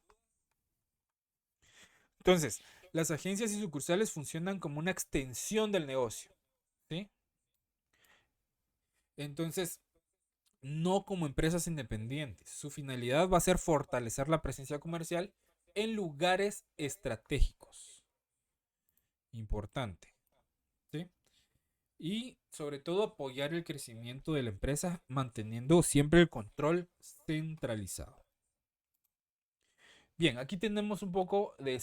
Entonces, las agencias y sucursales funcionan como una extensión del negocio, ¿sí? Entonces, no como empresas independientes. Su finalidad va a ser fortalecer la presencia comercial en lugares estratégicos. Importante, ¿sí? Y sobre todo apoyar el crecimiento de la empresa, manteniendo siempre el control centralizado. Bien, aquí tenemos un poco de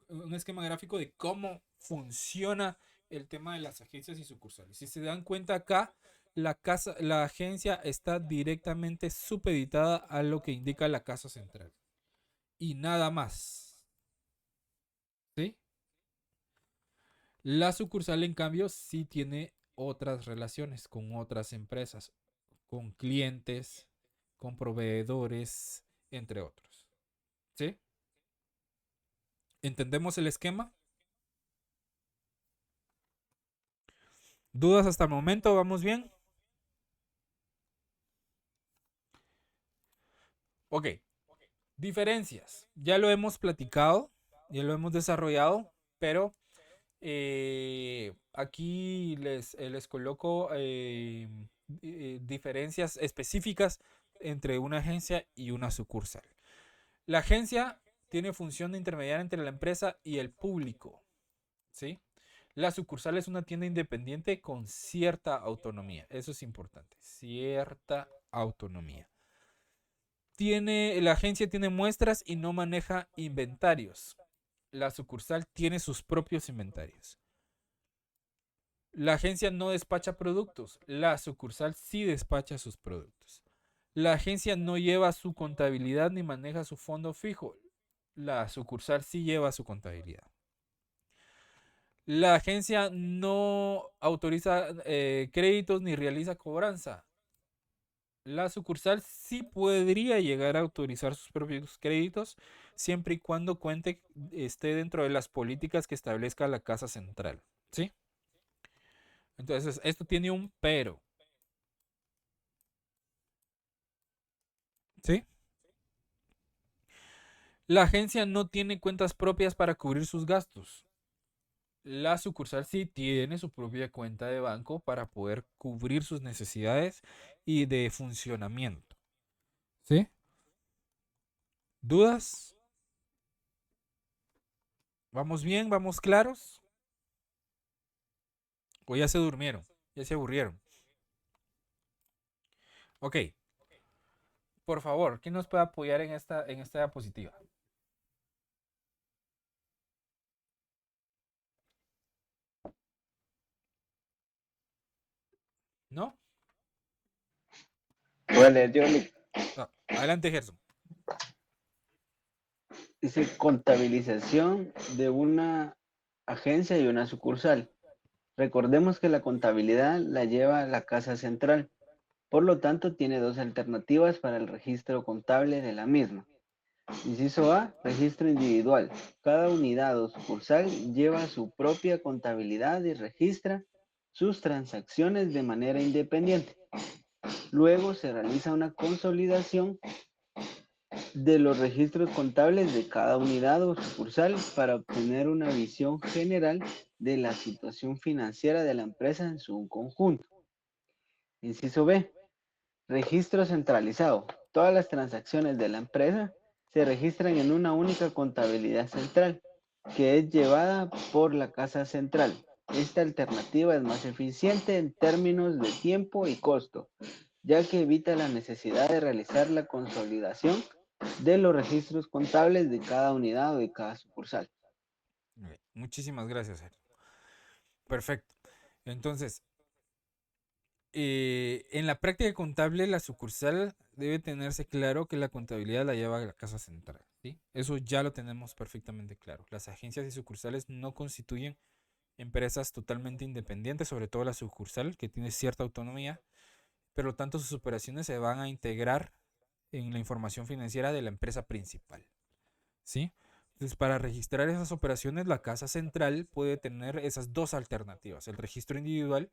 un esquema gráfico de cómo funciona el tema de las agencias y sucursales. Si se dan cuenta acá, la agencia está directamente supeditada a lo que indica la casa central. Y nada más. ¿Sí? La sucursal, en cambio, sí tiene otras relaciones con otras empresas, con clientes, con proveedores, entre otros. ¿Sí? ¿Entendemos el esquema? ¿Dudas hasta el momento? ¿Vamos bien? Ok. Diferencias. Ya lo hemos platicado, ya lo hemos desarrollado, pero aquí les coloco diferencias específicas entre una agencia y una sucursal. La agencia tiene función de intermediar entre la empresa y el público, ¿sí? La sucursal es una tienda independiente con cierta autonomía. Eso es importante. Cierta autonomía. La agencia tiene muestras y no maneja inventarios. La sucursal tiene sus propios inventarios. La agencia no despacha productos. La sucursal sí despacha sus productos. La agencia no lleva su contabilidad ni maneja su fondo fijo. La sucursal sí lleva su contabilidad. La agencia no autoriza créditos ni realiza cobranza. La sucursal sí podría llegar a autorizar sus propios créditos siempre y cuando esté dentro de las políticas que establezca la casa central. ¿Sí? Entonces, esto tiene un pero. ¿Sí? La agencia no tiene cuentas propias para cubrir sus gastos. La sucursal sí tiene su propia cuenta de banco para poder cubrir sus necesidades y de funcionamiento. ¿Sí? ¿Dudas? ¿Vamos bien? ¿Vamos claros? ¿O ya se durmieron? ¿Ya se aburrieron? Ok. Por favor, ¿quién nos puede apoyar en esta diapositiva? ¿No? Voy a leer yo. No. Adelante, Gerson. Dice contabilización de una agencia y una sucursal. Recordemos que la contabilidad la lleva la casa central. Por lo tanto, tiene dos alternativas para el registro contable de la misma. Inciso A, registro individual. Cada unidad o sucursal lleva su propia contabilidad y registra sus transacciones de manera independiente. Luego se realiza una consolidación de los registros contables de cada unidad o sucursal para obtener una visión general de la situación financiera de la empresa en su conjunto. Inciso B, registro centralizado. Todas las transacciones de la empresa se registran en una única contabilidad central, que es llevada por la casa central. Esta alternativa es más eficiente en términos de tiempo y costo, ya que evita la necesidad de realizar la consolidación de los registros contables de cada unidad o de cada sucursal. Muchísimas gracias, Gerson. Perfecto. Entonces, en la práctica contable, la sucursal debe tenerse claro que la contabilidad la lleva a la casa central, ¿sí? Eso ya lo tenemos perfectamente claro. Las agencias y sucursales no constituyen empresas totalmente independientes, sobre todo la sucursal, que tiene cierta autonomía, pero tanto sus operaciones se van a integrar en la información financiera de la empresa principal, ¿sí? Entonces, para registrar esas operaciones, la casa central puede tener esas dos alternativas, el registro individual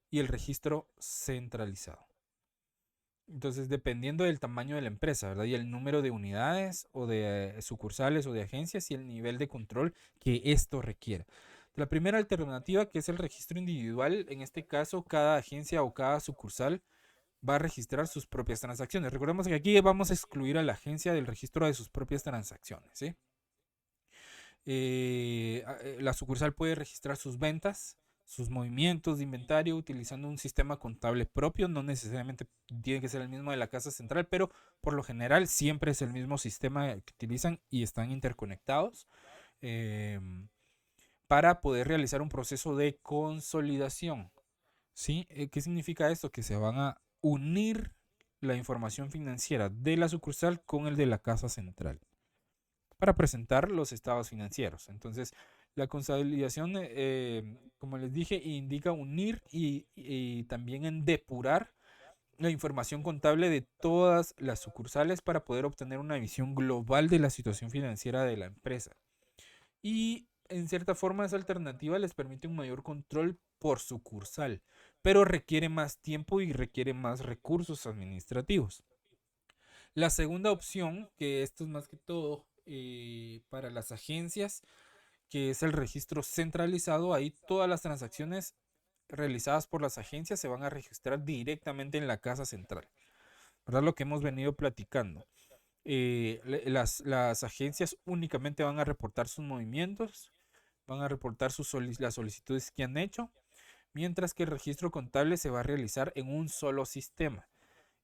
y el registro centralizado. Entonces, dependiendo del tamaño de la empresa, ¿verdad? Y el número de unidades o de sucursales o de agencias y el nivel de control que esto requiera. La primera alternativa, que es el registro individual, en este caso, cada agencia o cada sucursal va a registrar sus propias transacciones. Recordemos que aquí vamos a excluir a la agencia del registro de sus propias transacciones, ¿sí? La sucursal puede registrar sus ventas, sus movimientos de inventario utilizando un sistema contable propio. No necesariamente tiene que ser el mismo de la casa central, pero por lo general siempre es el mismo sistema que utilizan y están interconectados para poder realizar un proceso de consolidación. ¿Sí? ¿Qué significa esto? Que se van a unir la información financiera de la sucursal con el de la casa central para presentar los estados financieros. Entonces, la consolidación, como les dije, indica unir y también en depurar la información contable de todas las sucursales para poder obtener una visión global de la situación financiera de la empresa. Y en cierta forma esa alternativa les permite un mayor control por sucursal, pero requiere más tiempo y requiere más recursos administrativos. La segunda opción, que esto es más que todo para las agencias, que es el registro centralizado. Ahí todas las transacciones realizadas por las agencias se van a registrar directamente en la casa central, ¿verdad? Lo que hemos venido platicando. Las agencias únicamente van a reportar sus movimientos, van a reportar las solicitudes que han hecho, mientras que el registro contable se va a realizar en un solo sistema.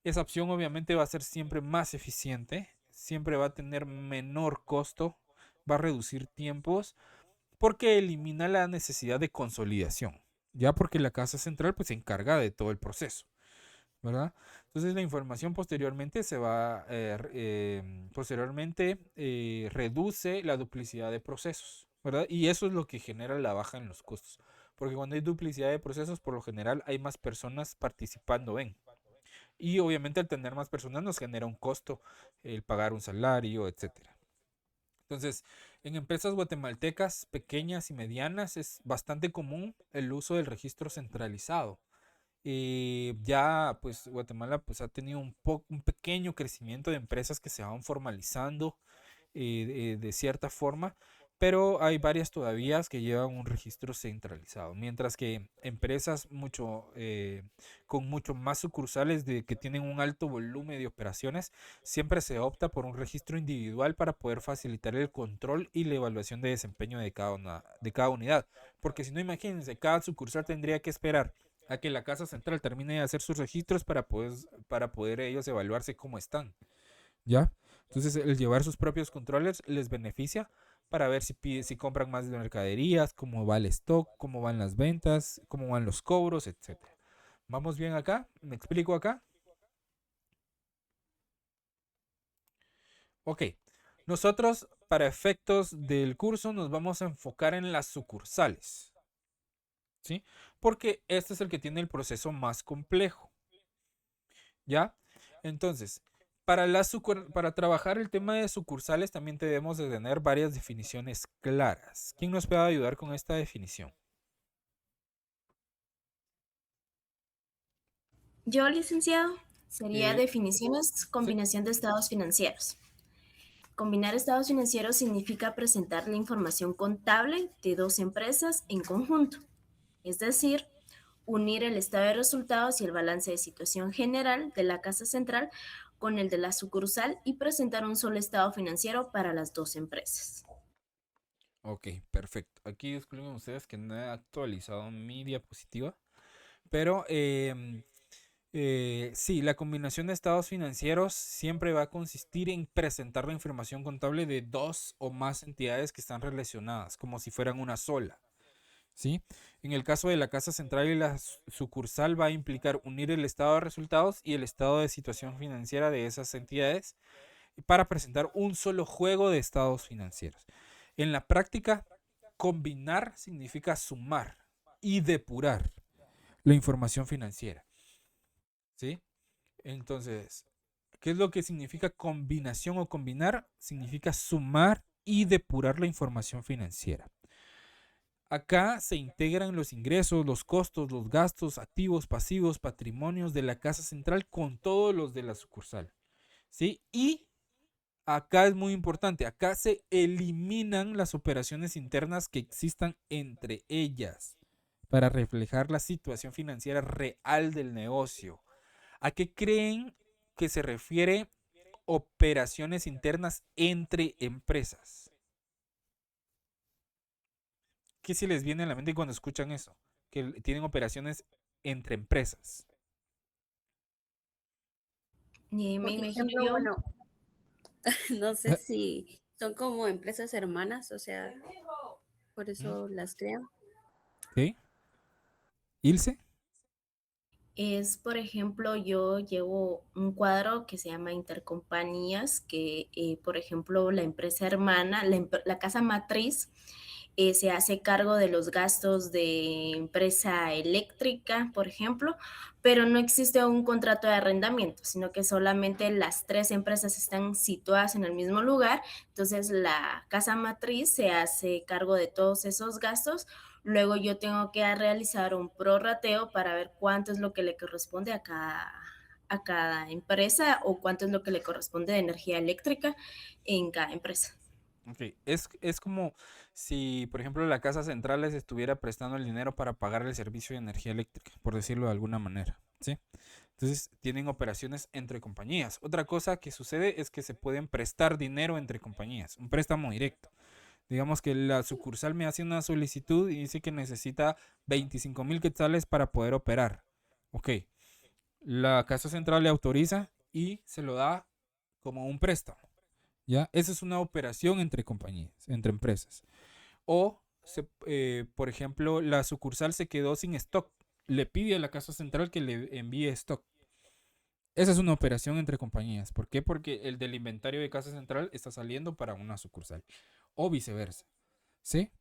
Esa opción obviamente va a ser siempre más eficiente, siempre va a tener menor costo, va a reducir tiempos, porque elimina la necesidad de consolidación, ya porque la casa central pues se encarga de todo el proceso, ¿verdad? Entonces la información posteriormente reduce la duplicidad de procesos, ¿verdad? Y eso es lo que genera la baja en los costos, porque cuando hay duplicidad de procesos, por lo general hay más personas participando y obviamente al tener más personas nos genera un costo el pagar un salario, etcétera. Entonces, en empresas guatemaltecas pequeñas y medianas es bastante común el uso del registro centralizado. Ya pues Guatemala pues ha tenido un pequeño crecimiento de empresas que se van formalizando de cierta forma, pero hay varias todavía que llevan un registro centralizado, mientras que empresas con mucho más sucursales que tienen un alto volumen de operaciones, siempre se opta por un registro individual para poder facilitar el control y la evaluación de desempeño de cada unidad, porque si no, imagínense, cada sucursal tendría que esperar a que la casa central termine de hacer sus registros para poder ellos evaluarse cómo están. ¿Ya? Entonces, el llevar sus propios controles les beneficia para ver si compran más de mercaderías, cómo va el stock, cómo van las ventas, cómo van los cobros, etc. ¿Vamos bien acá? ¿Me explico acá? Ok. Nosotros, para efectos del curso, nos vamos a enfocar en las sucursales. ¿Sí? Porque este es el que tiene el proceso más complejo. ¿Ya? Entonces, para trabajar el tema de sucursales también debemos de tener varias definiciones claras. ¿Quién nos puede ayudar con esta definición? Yo, licenciado, sería Eh, definiciones, sí, combinación de estados financieros. Combinar estados financieros significa presentar la información contable de dos empresas en conjunto, es decir, unir el estado de resultados y el balance de situación general de la casa central con el de la sucursal y presentar un solo estado financiero para las dos empresas. ok, perfecto. Aquí disculpen ustedes que no he actualizado mi diapositiva, pero sí, la combinación de estados financieros siempre va a consistir en presentar la información contable de dos o más entidades que están relacionadas, como si fueran una sola. ¿Sí? En el caso de la casa central y la sucursal va a implicar unir el estado de resultados y el estado de situación financiera de esas entidades para presentar un solo juego de estados financieros. En la práctica, combinar significa sumar y depurar la información financiera. ¿Sí? Entonces, ¿qué es lo que significa combinación o combinar? Significa sumar y depurar la información financiera. Acá se integran los ingresos, los costos, los gastos, activos, pasivos, patrimonios de la casa central con todos los de la sucursal. ¿Sí? Y acá es muy importante, acá se eliminan las operaciones internas que existan entre ellas para reflejar la situación financiera real del negocio. ¿A qué creen que se refiere operaciones internas entre empresas? ¿Qué se les viene a la mente cuando escuchan eso? que tienen operaciones entre empresas. Me Por imagino ejemplo, yo. bueno, no sé si son como empresas hermanas, o sea, por eso las crean. ¿Ok? ¿Ilse? Es, por ejemplo, yo llevo un cuadro que se llama Intercompañías, que, por ejemplo, la empresa hermana, la casa matriz, se hace cargo de los gastos de empresa eléctrica, por ejemplo, pero no existe un contrato de arrendamiento, sino que solamente las tres empresas están situadas en el mismo lugar. Entonces, la casa matriz se hace cargo de todos esos gastos. Luego yo tengo que realizar un prorrateo para ver cuánto es lo que le corresponde a cada empresa o cuánto es lo que le corresponde de energía eléctrica en cada empresa. Ok, es como si, por ejemplo, la casa central les estuviera prestando el dinero para pagar el servicio de energía eléctrica, por decirlo de alguna manera, ¿sí? Entonces, tienen operaciones entre compañías. Otra cosa que sucede es que se pueden prestar dinero entre compañías, un préstamo directo. Digamos que la sucursal me hace una solicitud y dice que necesita 25,000 quetzales para poder operar. Ok, la casa central le autoriza y se lo da como un préstamo. ¿Ya? Esa es una operación entre compañías, entre empresas. O, por ejemplo, la sucursal se quedó sin stock. Le pide a la casa central que le envíe stock. Esa es una operación entre compañías. ¿Por qué? Porque el del inventario de casa central está saliendo para una sucursal. O viceversa. ¿Sí?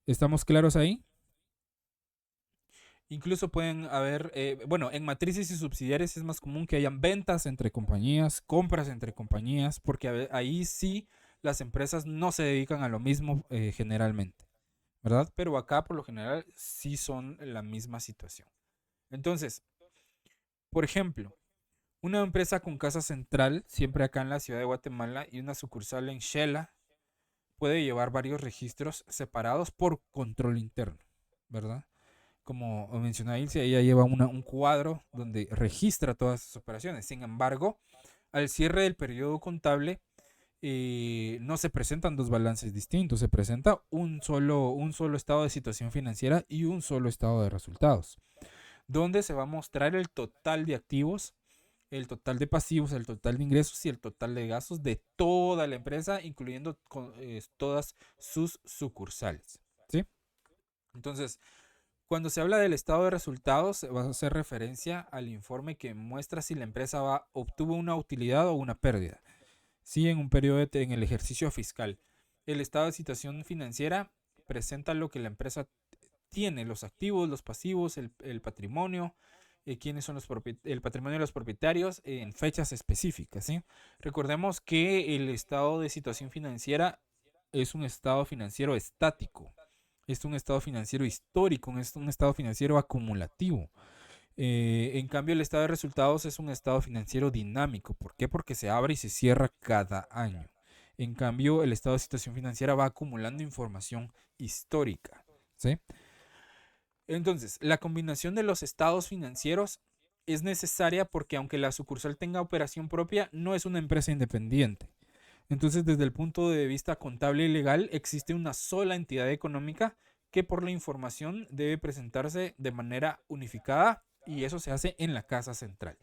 ¿Estamos claros ahí? Incluso pueden haber, bueno, en matrices y subsidiarias es más común que hayan ventas entre compañías, compras entre compañías, porque ahí sí las empresas no se dedican a lo mismo generalmente, ¿verdad? Pero acá por lo general sí son la misma situación. Entonces, por ejemplo, una empresa con casa central, siempre acá en la ciudad de Guatemala, y una sucursal en Shela, puede llevar varios registros separados por control interno, ¿verdad? Como mencionaba Ilse, ella lleva un cuadro donde registra todas sus operaciones. Sin embargo, al cierre del periodo contable, no se presentan dos balances distintos, se presenta un solo estado de situación financiera y un solo estado de resultados, donde se va a mostrar el total de activos, el total de pasivos, el total de ingresos y el total de gastos de toda la empresa, incluyendo todas sus sucursales. ¿Sí? Entonces, cuando se habla del estado de resultados, se va a hacer referencia al informe que muestra si la empresa obtuvo una utilidad o una pérdida. Sí, en un periodo en el ejercicio fiscal. El estado de situación financiera presenta lo que la empresa tiene, los activos, los pasivos, el patrimonio, quiénes son el patrimonio de los propietarios en fechas específicas. ¿Sí? Recordemos que el estado de situación financiera es un estado financiero estático. Es un estado financiero histórico, es un estado financiero acumulativo. En cambio, el estado de resultados es un estado financiero dinámico. ¿Por qué? Porque se abre y se cierra cada año. En cambio, el estado de situación financiera va acumulando información histórica. ¿Sí? Entonces, la combinación de los estados financieros es necesaria porque aunque la sucursal tenga operación propia, no es una empresa independiente. Entonces, desde el punto de vista contable y legal, existe una sola entidad económica que por la información debe presentarse de manera unificada y eso se hace en la casa central.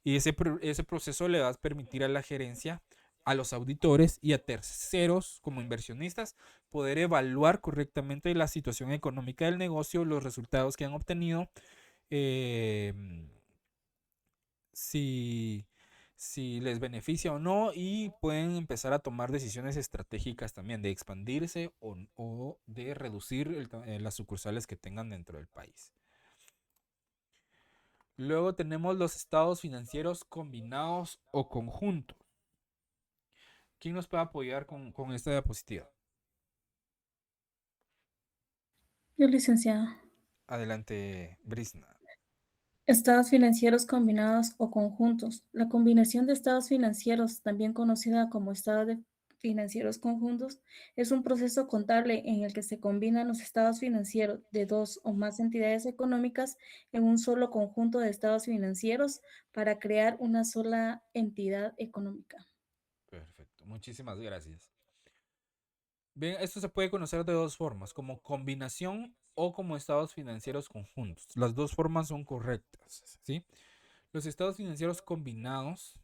Y ese proceso le va a permitir a la gerencia, a los auditores y a terceros como inversionistas poder evaluar correctamente la situación económica del negocio, los resultados que han obtenido, eh, si les beneficia o no y pueden empezar a tomar decisiones estratégicas también de expandirse o de reducir las sucursales que tengan dentro del país. Luego tenemos los estados financieros combinados o conjuntos. ¿Quién nos puede apoyar con esta diapositiva? Yo, licenciada. Adelante, Brisna. Estados financieros combinados o conjuntos. La combinación de estados financieros, también conocida como estados financieros conjuntos, es un proceso contable en el que se combinan los estados financieros de dos o más entidades económicas en un solo conjunto de estados financieros para crear una sola entidad económica. Perfecto, muchísimas gracias. Bien, esto se puede conocer de dos formas, como combinación o como estados financieros conjuntos. Las dos formas son correctas, ¿sí? Los estados financieros combinados,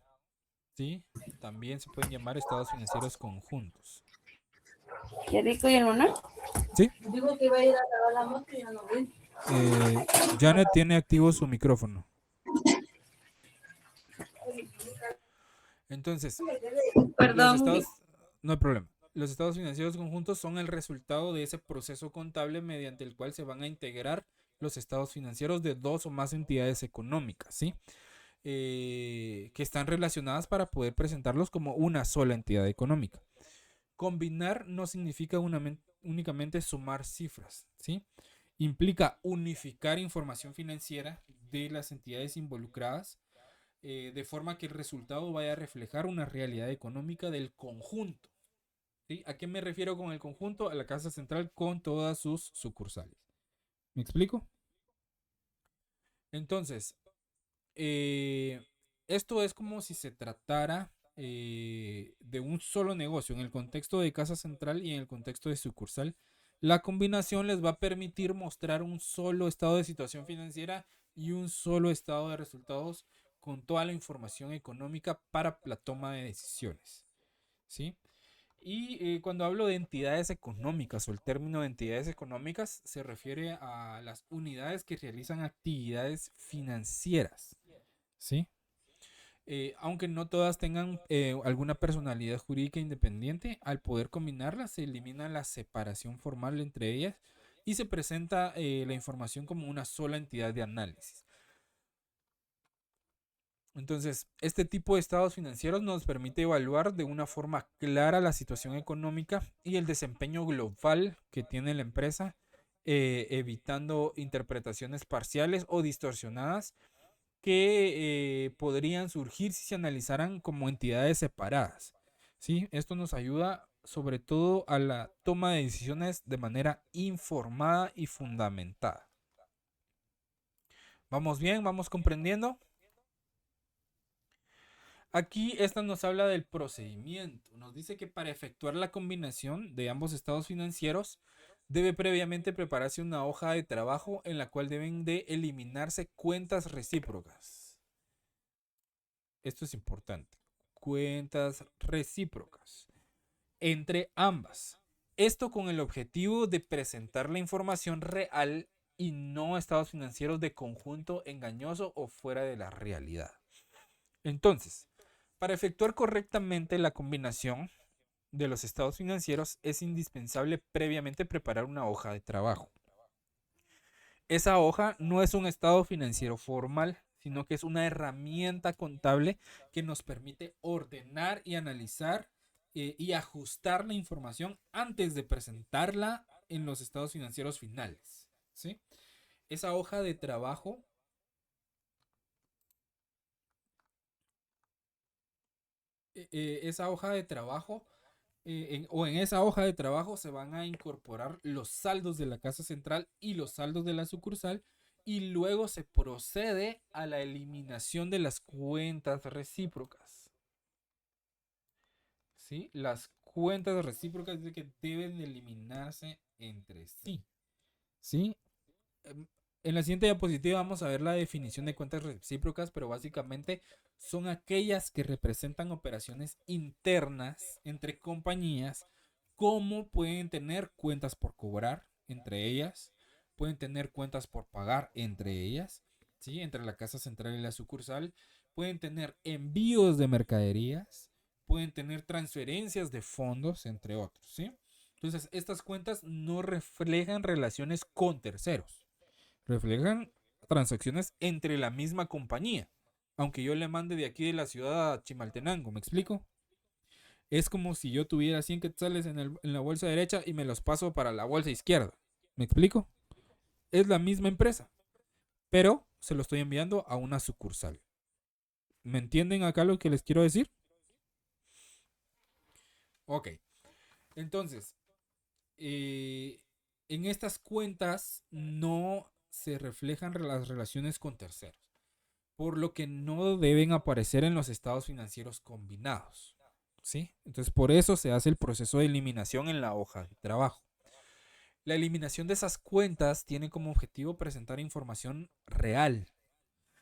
¿sí? También se pueden llamar estados financieros conjuntos. Qué rico, ¿y el Manuel? ¿Sí? Digo que iba a ir a lavar la moto y ya no vi. Janet tiene activo su micrófono. Entonces, los Perdón. estados, no hay problema. Los estados financieros conjuntos son el resultado de ese proceso contable mediante el cual se van a integrar los estados financieros de dos o más entidades económicas, ¿sí? Que están relacionadas para poder presentarlos como una sola entidad económica. Combinar no significa únicamente sumar cifras, ¿sí? Implica unificar información financiera de las entidades involucradas de forma que el resultado vaya a reflejar una realidad económica del conjunto. ¿Sí? ¿A qué me refiero con el conjunto? A la casa central con todas sus sucursales. ¿Me explico? Entonces, esto es como si se tratara de un solo negocio en el contexto de casa central y en el contexto de sucursal. La combinación les va a permitir mostrar un solo estado de situación financiera y un solo estado de resultados con toda la información económica para la toma de decisiones. ¿Sí? Y cuando hablo de entidades económicas o el término de entidades económicas se refiere a las unidades que realizan actividades financieras. ¿Sí? Aunque no todas tengan alguna personalidad jurídica independiente, al poder combinarlas se elimina la separación formal entre ellas y se presenta la información como una sola entidad de análisis. Entonces, este tipo de estados financieros nos permite evaluar de una forma clara la situación económica y el desempeño global que tiene la empresa, evitando interpretaciones parciales o distorsionadas que podrían surgir si se analizaran como entidades separadas. ¿Sí? Esto nos ayuda sobre todo a la toma de decisiones de manera informada y fundamentada. ¿Vamos bien? ¿Vamos comprendiendo? Aquí esta nos habla del procedimiento. Nos dice que para efectuar la combinación de ambos estados financieros debe previamente prepararse una hoja de trabajo en la cual deben de eliminarse cuentas recíprocas. Esto es importante. Cuentas recíprocas entre ambas. Esto con el objetivo de presentar la información real y no estados financieros de conjunto engañoso o fuera de la realidad. Entonces, para efectuar correctamente la combinación de los estados financieros es indispensable previamente preparar una hoja de trabajo. Esa hoja no es un estado financiero formal, sino que es una herramienta contable que nos permite ordenar y analizar y ajustar la información antes de presentarla en los estados financieros finales, ¿sí? Esa hoja de trabajo esa hoja de trabajo en esa hoja de trabajo se van a incorporar los saldos de la casa central y los saldos de la sucursal y luego se procede a la eliminación de las cuentas recíprocas. ¿Sí? Las cuentas recíprocas de que deben eliminarse entre sí. ¿Sí? En la siguiente diapositiva vamos a ver la definición de cuentas recíprocas, pero básicamente son aquellas que representan operaciones internas entre compañías, como pueden tener cuentas por cobrar entre ellas, pueden tener cuentas por pagar entre ellas, ¿sí? Entre la casa central y la sucursal, pueden tener envíos de mercaderías, pueden tener transferencias de fondos, entre otros, ¿sí? Entonces, estas cuentas no reflejan relaciones con terceros. Reflejan transacciones entre la misma compañía. Aunque yo le mande de aquí de la ciudad a Chimaltenango, ¿me explico? Es como si yo tuviera 100 quetzales en la bolsa derecha y me los paso para la bolsa izquierda. ¿Me explico? Es la misma empresa, pero se lo estoy enviando a una sucursal. ¿Me entienden acá lo que les quiero decir? Ok. Entonces, en estas cuentas no se reflejan las relaciones con terceros, por lo que no deben aparecer en los estados financieros combinados. ¿sí? Entonces, por eso se hace el proceso de eliminación en la hoja de trabajo. La eliminación de esas cuentas tiene como objetivo presentar información real.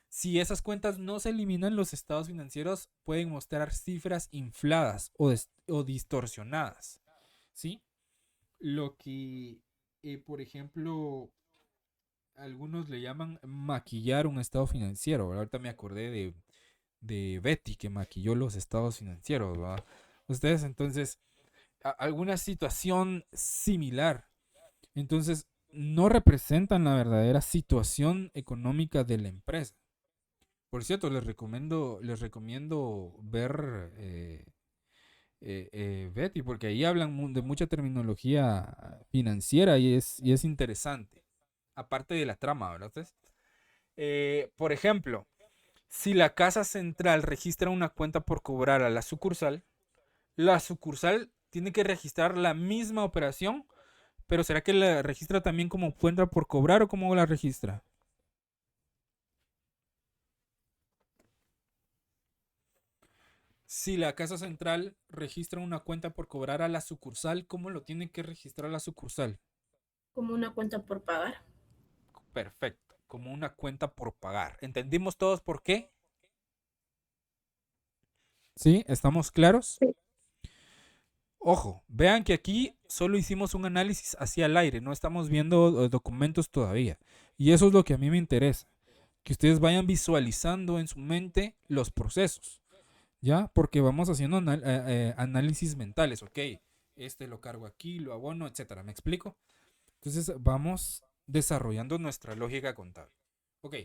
Si esas cuentas no se eliminan, los estados financieros pueden mostrar cifras infladas o distorsionadas, ¿sí? Lo que, por ejemplo, algunos le llaman maquillar un estado financiero, ¿verdad? Ahorita me acordé de Betty que maquilló los estados financieros, ¿verdad? Ustedes entonces, alguna situación similar, entonces no representan la verdadera situación económica de la empresa. Por cierto, les recomiendo ver Betty, porque ahí hablan de mucha terminología financiera y es interesante, aparte de la trama, ¿verdad? Entonces, por ejemplo, si la casa central registra una cuenta por cobrar a la sucursal tiene que registrar la misma operación, pero ¿será que la registra también como cuenta por cobrar o cómo la registra? Si la casa central registra una cuenta por cobrar a la sucursal, ¿cómo lo tiene que registrar la sucursal? Como una cuenta por pagar. Perfecto, como una cuenta por pagar. ¿Entendimos todos por qué? ¿Sí? ¿Estamos claros? Sí. Ojo, vean que aquí solo hicimos un análisis hacia el aire, no estamos viendo documentos todavía. Y eso es lo que a mí me interesa, que ustedes vayan visualizando en su mente los procesos, ¿ya? Porque vamos haciendo análisis mentales, ok, este lo cargo aquí, lo abono, etcétera, ¿me explico? Entonces vamos desarrollando nuestra lógica contable. Ok,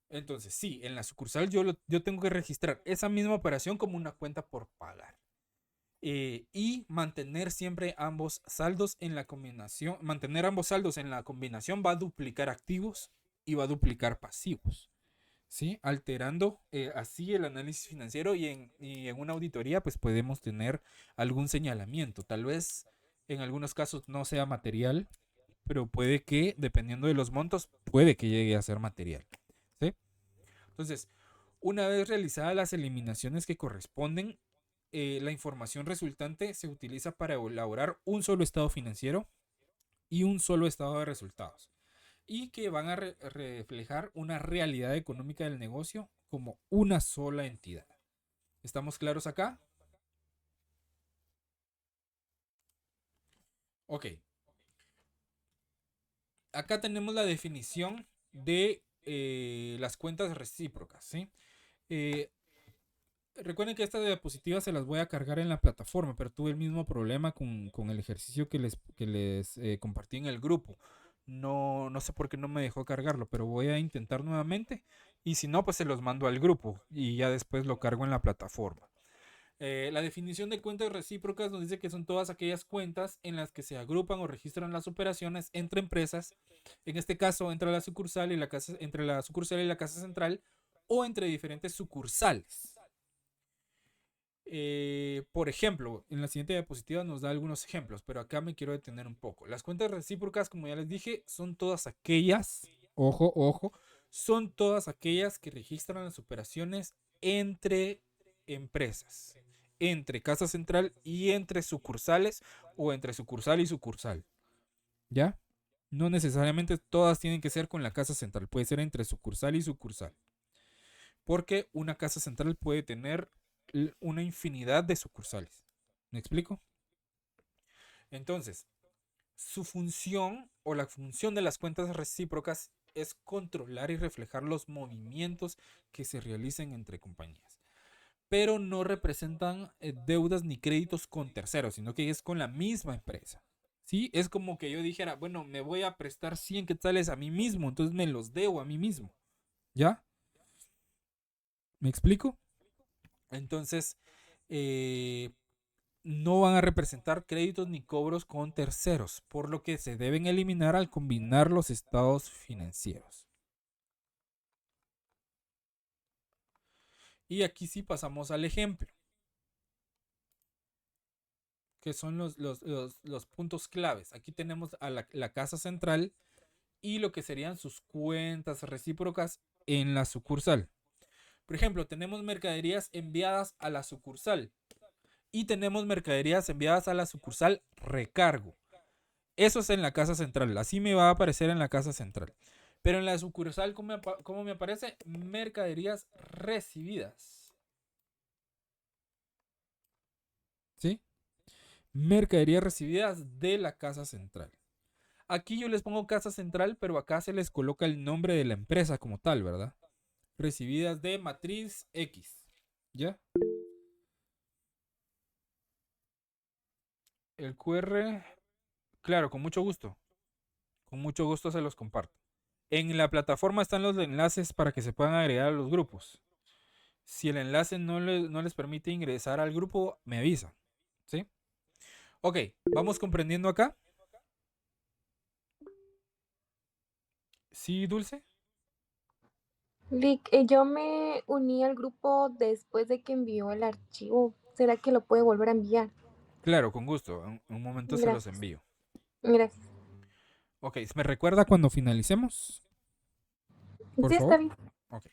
entonces sí, en la sucursal yo tengo que registrar esa misma operación como una cuenta por pagar. Y mantener siempre ambos saldos en la combinación. Mantener ambos saldos en la combinación va a duplicar activos y va a duplicar pasivos, ¿sí? Alterando así el análisis financiero y en una auditoría pues podemos tener algún señalamiento. Tal vez en algunos casos no sea material, pero puede que, dependiendo de los montos, puede que llegue a ser material, ¿sí? Entonces, una vez realizadas las eliminaciones que corresponden, la información resultante se utiliza para elaborar un solo estado financiero y un solo estado de resultados, y que van a reflejar una realidad económica del negocio como una sola entidad. ¿Estamos claros acá? Ok. Acá tenemos la definición de las cuentas recíprocas, ¿sí? Recuerden que estas diapositivas se las voy a cargar en la plataforma, pero tuve el mismo problema con el ejercicio que les compartí en el grupo. No sé por qué no me dejó cargarlo, pero voy a intentar nuevamente. Y si no, pues se los mando al grupo y ya después lo cargo en la plataforma. La definición de cuentas recíprocas nos dice que son todas aquellas cuentas en las que se agrupan o registran las operaciones entre empresas, en este caso entre la sucursal y la casa central, o entre diferentes sucursales. Por ejemplo, en la siguiente diapositiva nos da algunos ejemplos, pero acá me quiero detener un poco. Las cuentas recíprocas, como ya les dije, son todas aquellas, ojo, son todas aquellas que registran las operaciones entre empresas, entre casa central y entre sucursales, o entre sucursal y sucursal, ¿ya? No necesariamente todas tienen que ser con la casa central, puede ser entre sucursal y sucursal, porque una casa central puede tener una infinidad de sucursales. ¿Me explico? Entonces, su función o la función de las cuentas recíprocas es controlar y reflejar los movimientos que se realicen entre compañías, pero no representan deudas ni créditos con terceros, sino que es con la misma empresa. ¿Sí? Es como que yo dijera, bueno, me voy a prestar 100 quetzales a mí mismo, entonces me los debo a mí mismo. ¿Ya? ¿Me explico? Entonces, no van a representar créditos ni cobros con terceros, por lo que se deben eliminar al combinar los estados financieros. Y aquí sí pasamos al ejemplo, que son los puntos claves. Aquí tenemos a la casa central y lo que serían sus cuentas recíprocas en la sucursal. Por ejemplo, tenemos mercaderías enviadas a la sucursal y tenemos mercaderías enviadas a la sucursal recargo. Eso es en la casa central. Así me va a aparecer en la casa central. Pero en la sucursal, ¿cómo me aparece? Mercaderías recibidas. ¿Sí? Mercaderías recibidas de la casa central. Aquí yo les pongo casa central, pero acá se les coloca el nombre de la empresa como tal, ¿verdad? Recibidas de matriz X. ¿Ya? El QR, claro, con mucho gusto. Con mucho gusto se los comparto. En la plataforma están los enlaces para que se puedan agregar a los grupos. Si el enlace no les permite ingresar al grupo, me avisa. ¿Sí? Ok, vamos comprendiendo acá. ¿Sí, Dulce? Lick, yo me uní al grupo después de que envió el archivo. ¿Será que lo puede volver a enviar? Claro, con gusto. En un momento se los Gracias. envío. Gracias. Ok, ¿me recuerda cuando finalicemos? Por Sí, está favor. bien. Ok.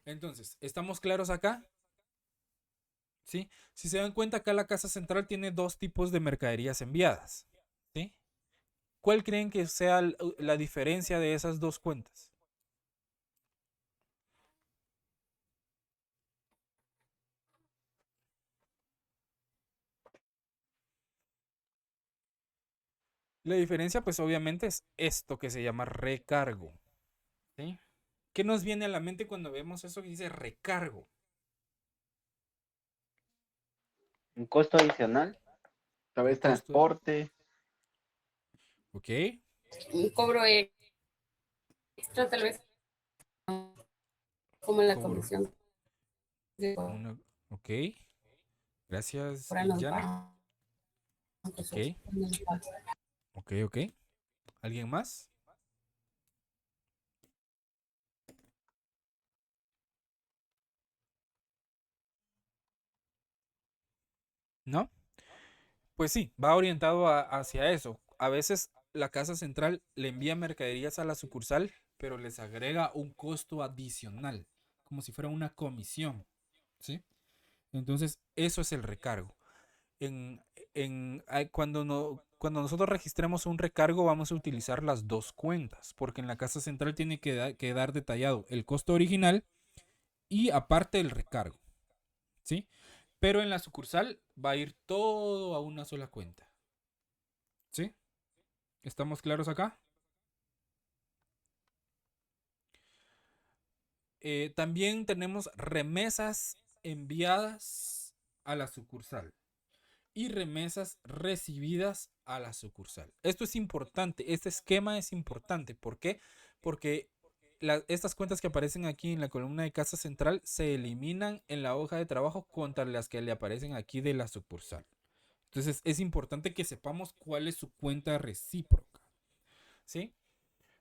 Entonces, ¿estamos claros acá? ¿Sí? Si se dan cuenta, acá la casa central tiene dos tipos de mercaderías enviadas. ¿Sí? ¿Cuál creen que sea la diferencia de esas dos cuentas? La diferencia, pues obviamente es esto que se llama recargo. ¿Sí? ¿Qué nos viene a la mente cuando vemos eso que dice recargo? Un costo adicional, tal Un vez costo. transporte. Ok. Un cobro extra, tal vez, como la Cobro. comisión de Ok. Gracias, cobran los Yana. bancos. Ok. Ok, ok. ¿Alguien más? ¿No? Pues sí, va orientado hacia eso. A veces la casa central le envía mercaderías a la sucursal, pero les agrega un costo adicional, como si fuera una comisión, ¿sí? Entonces, eso es el recargo. En, cuando nosotros registremos un recargo, vamos a utilizar las dos cuentas, porque en la casa central tiene que quedar detallado el costo original y aparte el recargo, ¿sí? Pero en la sucursal va a ir todo a una sola cuenta, ¿sí? ¿Estamos claros acá? También tenemos remesas enviadas a la sucursal y remesas recibidas a la sucursal. Esto es importante, este esquema es importante. ¿Por qué? Porque estas cuentas que aparecen aquí en la columna de casa central se eliminan en la hoja de trabajo contra las que le aparecen aquí de la sucursal. Entonces es importante que sepamos cuál es su cuenta recíproca, ¿sí?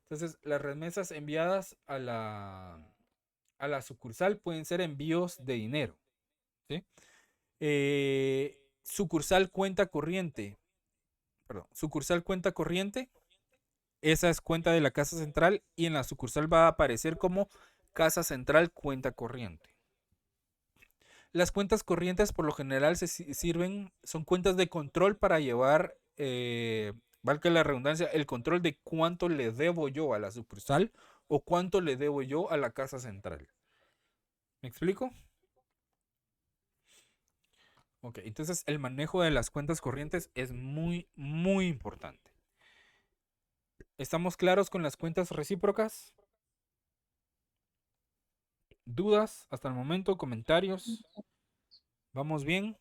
Entonces las remesas enviadas a la sucursal pueden ser envíos de dinero, ¿sí? Sucursal cuenta corriente, perdón, sucursal cuenta corriente, esa es cuenta de la casa central y en la sucursal va a aparecer como casa central cuenta corriente. Las cuentas corrientes por lo general sirven, son cuentas de control para llevar, valga la redundancia, el control de cuánto le debo yo a la sucursal o cuánto le debo yo a la casa central. ¿Me explico? Ok, entonces el manejo de las cuentas corrientes es muy, muy importante. ¿Estamos claros con las cuentas recíprocas? ¿Dudas hasta el momento? ¿Comentarios? ¿Vamos bien?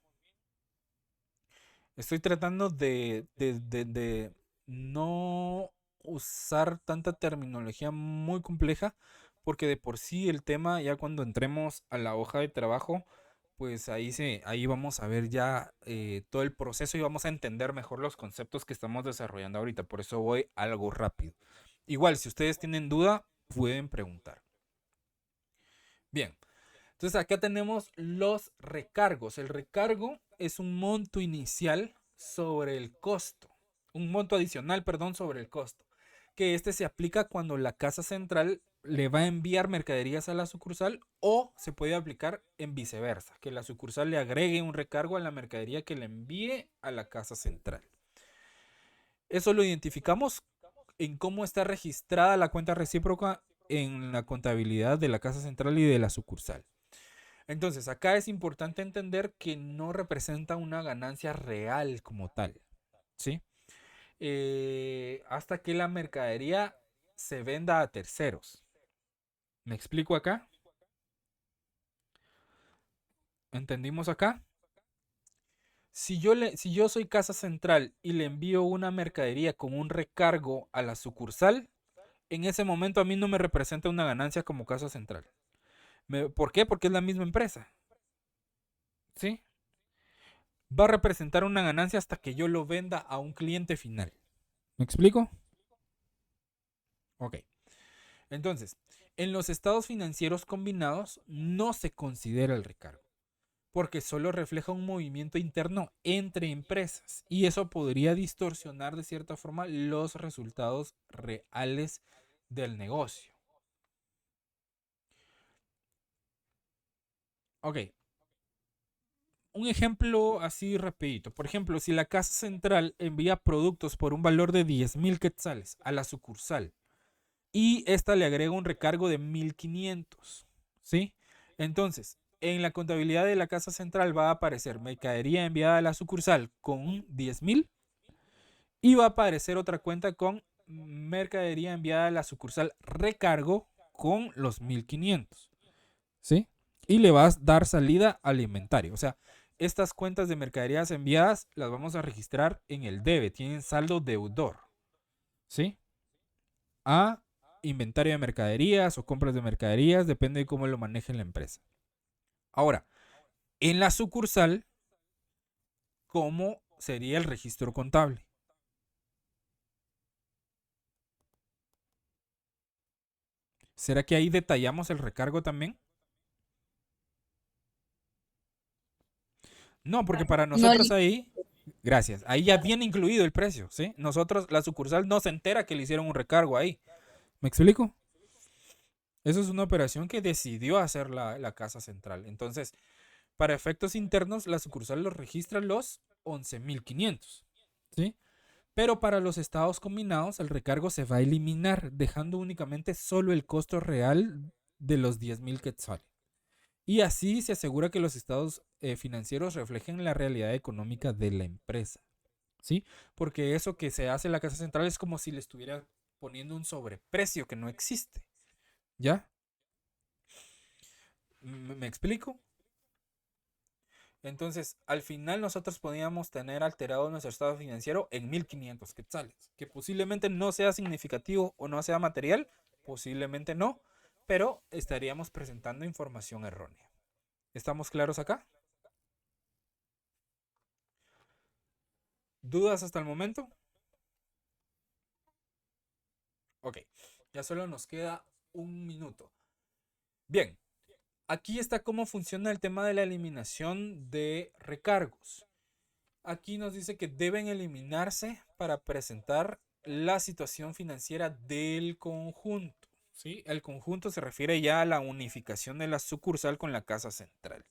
Estoy tratando de no usar tanta terminología muy compleja porque de por sí el tema ya cuando entremos a la hoja de trabajo pues ahí vamos a ver ya todo el proceso y vamos a entender mejor los conceptos que estamos desarrollando ahorita. Por eso voy algo rápido. Igual, si ustedes tienen duda, pueden preguntar. Bien, entonces acá tenemos los recargos. El recargo es un monto inicial sobre el costo. Un monto adicional, perdón, sobre el costo. Que este se aplica cuando la casa central le va a enviar mercaderías a la sucursal, o se puede aplicar en viceversa, que la sucursal le agregue un recargo a la mercadería que le envíe a la casa central. Eso lo identificamos en cómo está registrada la cuenta recíproca en la contabilidad de la casa central y de la sucursal. Entonces, acá es importante entender que no representa una ganancia real como tal, ¿sí? Hasta que la mercadería se venda a terceros. ¿Me explico acá? ¿Entendimos acá? Si yo soy casa central y le envío una mercadería con un recargo a la sucursal, en ese momento a mí no me representa una ganancia como casa central. ¿Por qué? Porque es la misma empresa. ¿Sí? Va a representar una ganancia hasta que yo lo venda a un cliente final. ¿Me explico? Ok. Entonces, en los estados financieros combinados no se considera el recargo, porque solo refleja un movimiento interno entre empresas y eso podría distorsionar de cierta forma los resultados reales del negocio. Ok. Un ejemplo así rapidito. Por ejemplo, si la casa central envía productos por un valor de 10,000 quetzales a la sucursal y esta le agrega un recargo de 1,500, ¿sí? Entonces, en la contabilidad de la casa central va a aparecer mercadería enviada a la sucursal con 10,000 y va a aparecer otra cuenta con mercadería enviada a la sucursal recargo con los 1,500, ¿sí? Y le vas a dar salida al inventario. O sea, estas cuentas de mercaderías enviadas las vamos a registrar en el debe, tienen saldo deudor, ¿sí? A inventario de mercaderías o compras de mercaderías, depende de cómo lo maneje la empresa. Ahora, en la sucursal, ¿cómo sería el registro contable? ¿Será que ahí detallamos el recargo también? No, porque para No, nosotros ahí, gracias, ahí ya viene incluido el precio, ¿sí? Nosotros, la sucursal no se entera que le hicieron un recargo ahí. ¿Me explico? Eso es una operación que decidió hacer la casa central. Entonces, para efectos internos, la sucursal los registra los 11,500, ¿sí? Pero para los estados combinados, el recargo se va a eliminar, dejando únicamente solo el costo real de los 10,000 quetzales. Y así se asegura que los estados financieros reflejen la realidad económica de la empresa, ¿sí? Porque eso que se hace en la casa central es como si le estuviera poniendo un sobreprecio que no existe, ¿ya? ¿Me explico? Entonces, al final nosotros podíamos tener alterado nuestro estado financiero en 1,500 quetzales, que posiblemente no sea significativo o no sea material, posiblemente no, pero estaríamos presentando información errónea. ¿Estamos claros acá? ¿Dudas hasta el momento? Ok, ya solo nos queda un minuto. Bien, aquí está cómo funciona el tema de la eliminación de recargos. Aquí nos dice que deben eliminarse para presentar la situación financiera del conjunto, ¿sí? El conjunto se refiere ya a la unificación de la sucursal con la casa central.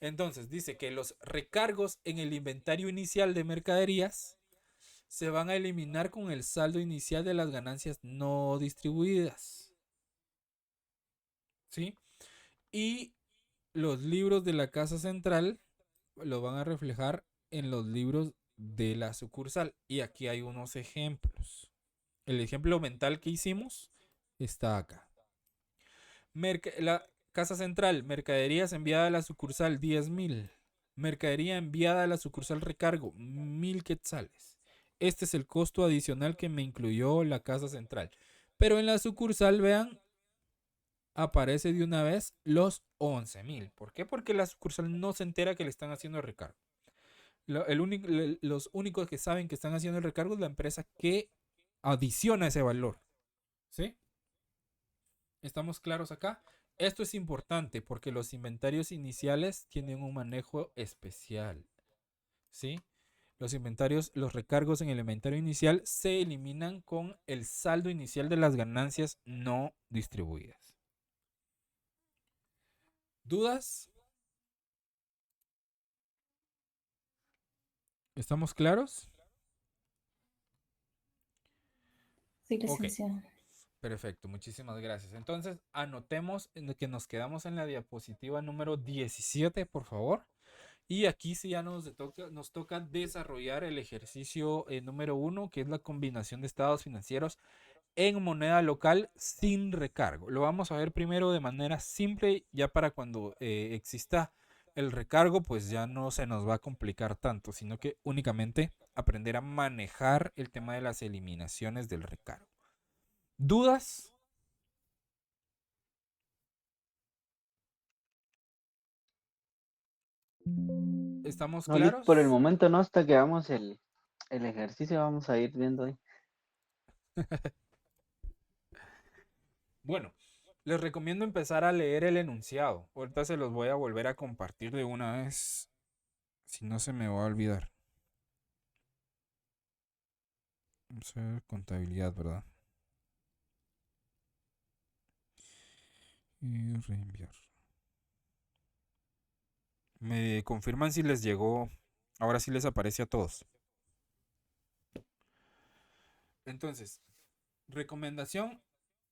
Entonces dice que los recargos en el inventario inicial de mercaderías se van a eliminar con el saldo inicial de las ganancias no distribuidas, ¿sí? Y los libros de la casa central lo van a reflejar en los libros de la sucursal. Y aquí hay unos ejemplos. El ejemplo mental que hicimos está acá. La casa central, mercaderías enviada a la sucursal 10,000. Mercadería enviada a la sucursal recargo 1,000 quetzales. Este es el costo adicional que me incluyó la casa central. Pero en la sucursal, vean, aparece de una vez los 11,000. ¿Por qué? Porque la sucursal no se entera que le están haciendo el recargo. Los únicos que saben que están haciendo el recargo es la empresa que adiciona ese valor. ¿Sí? ¿Estamos claros acá? Esto es importante porque los inventarios iniciales tienen un manejo especial. ¿Sí? Los inventarios, los recargos en el inventario inicial se eliminan con el saldo inicial de las ganancias no distribuidas. ¿Dudas? ¿Estamos claros? Sí, Ok, licenciado. perfecto, muchísimas gracias. Entonces, anotemos en que nos quedamos en la diapositiva número 17, por favor. Y aquí sí ya nos toca desarrollar el ejercicio número 1, que es la combinación de estados financieros en moneda local sin recargo. Lo vamos a ver primero de manera simple, ya para cuando exista el recargo, pues ya no se nos va a complicar tanto, sino que únicamente aprender a manejar el tema de las eliminaciones del recargo. ¿Dudas? ¿Estamos No, Lick, por el claros? momento no, hasta que hagamos el ejercicio vamos a ir viendo ahí. Bueno, les recomiendo empezar a leer el enunciado. Ahorita se los voy a volver a compartir de una vez, si no se me va a olvidar. Vamos a ver, contabilidad, ¿verdad? Y reenviar. Me confirman si les llegó. Ahora sí les aparece a todos. Entonces, recomendación,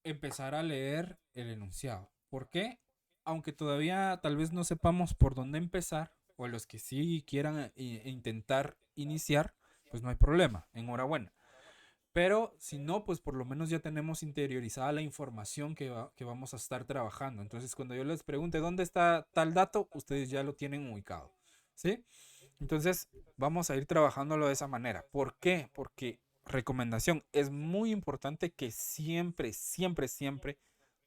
empezar a leer el enunciado. ¿Por qué? Aunque todavía tal vez no sepamos por dónde empezar, o los que sí quieran intentar iniciar, pues no hay problema, enhorabuena. Pero si no, pues por lo menos ya tenemos interiorizada la información que vamos a estar trabajando. Entonces, cuando yo les pregunte dónde está tal dato, ustedes ya lo tienen ubicado. ¿Sí? Entonces, vamos a ir trabajándolo de esa manera. ¿Por qué? Porque, recomendación, es muy importante que siempre, siempre, siempre,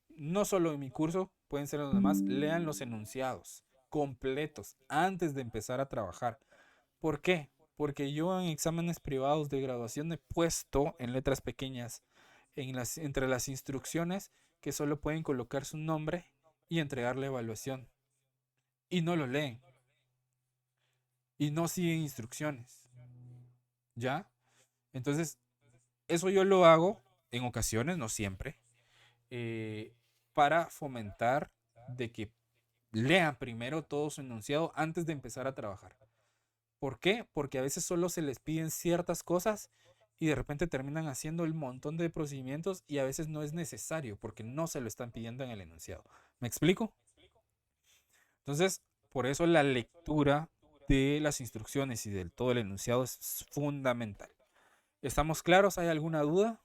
no solo en mi curso, pueden ser los demás, lean los enunciados completos antes de empezar a trabajar. ¿Por qué? Porque yo en exámenes privados de graduación he puesto en letras pequeñas entre las instrucciones que solo pueden colocar su nombre y entregar la evaluación. Y no lo leen. Y no siguen instrucciones. ¿Ya? Entonces, eso yo lo hago en ocasiones, no siempre, para fomentar de que lean primero todo su enunciado antes de empezar a trabajar. ¿Por qué? Porque a veces solo se les piden ciertas cosas y de repente terminan haciendo el montón de procedimientos y a veces no es necesario porque no se lo están pidiendo en el enunciado. ¿Me explico? Entonces, por eso la lectura de las instrucciones y del todo el enunciado es fundamental. ¿Estamos claros? ¿Hay alguna duda?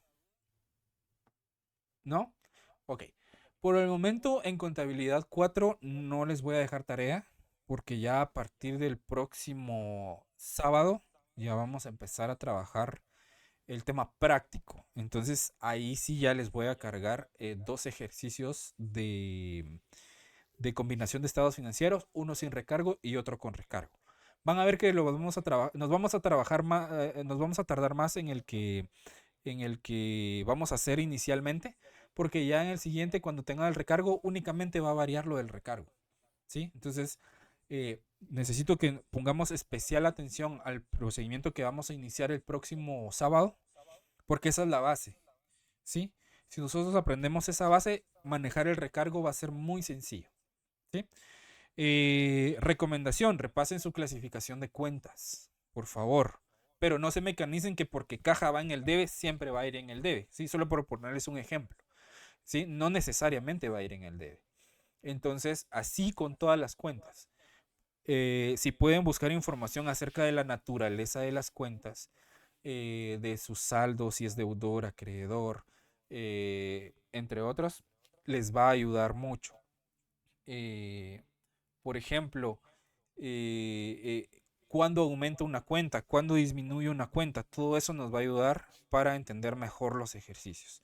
¿No? Ok. Por el momento en contabilidad 4 no les voy a dejar tarea porque ya a partir del próximo sábado ya vamos a empezar a trabajar el tema práctico. Entonces ahí sí ya les voy a cargar dos ejercicios de combinación de estados financieros, uno sin recargo y otro con recargo. Van a ver que nos vamos a trabajar más, nos vamos a tardar más en el que vamos a hacer inicialmente, porque ya en el siguiente, cuando tenga el recargo, únicamente va a variar lo del recargo. ¿Sí? Entonces, necesito que pongamos especial atención al procedimiento que vamos a iniciar el próximo sábado, porque esa es la base. ¿Sí? Si nosotros aprendemos esa base, manejar el recargo va a ser muy sencillo. ¿Sí? Recomendación, repasen su clasificación de cuentas, por favor. Pero no se mecanicen que porque caja va en el debe, siempre va a ir en el debe. ¿Sí? Solo por ponerles un ejemplo. ¿Sí? No necesariamente va a ir en el debe. Entonces, así con todas las cuentas. Si pueden buscar información acerca de la naturaleza de las cuentas, de sus saldos, si es deudor, acreedor, entre otros, les va a ayudar mucho. Por ejemplo, cuándo aumenta una cuenta, cuándo disminuye una cuenta, todo eso nos va a ayudar para entender mejor los ejercicios.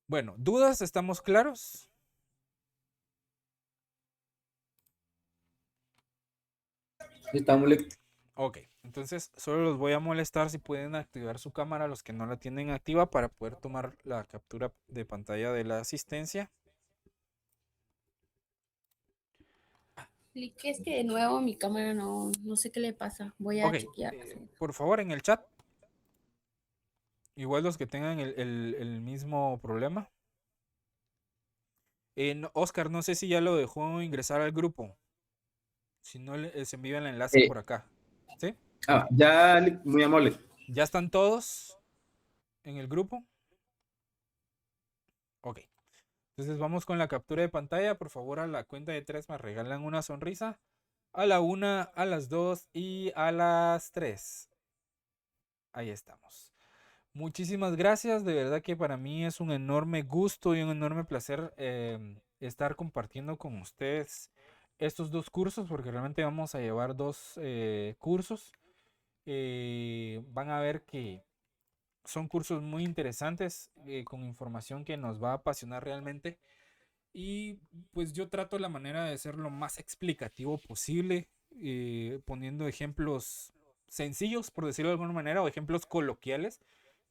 Bueno, ¿dudas? ¿Estamos claros? Estamos Ok, entonces solo los voy a molestar si pueden activar su cámara los que no la tienen activa para poder tomar la captura de pantalla de la asistencia. Que es que de nuevo mi cámara no sé qué le pasa. Voy a Ok, chequear. por favor en el chat, igual los que tengan el mismo problema. Oscar, no sé si ya lo dejó ingresar al grupo. Si no, les envío el enlace por acá. ¿Sí? Ya, muy amable. ¿Ya están todos en el grupo? Ok. Entonces vamos con la captura de pantalla. Por favor, a la cuenta de 3 me regalan una sonrisa. A la 1, a las 2 y a las 3. Ahí estamos. Muchísimas gracias. De verdad que para mí es un enorme gusto y un enorme placer estar compartiendo con ustedes estos dos cursos, porque realmente vamos a llevar dos cursos. Van a ver que son cursos muy interesantes, con información que nos va a apasionar realmente. Y pues yo trato la manera de ser lo más explicativo posible, poniendo ejemplos sencillos, por decirlo de alguna manera, o ejemplos coloquiales,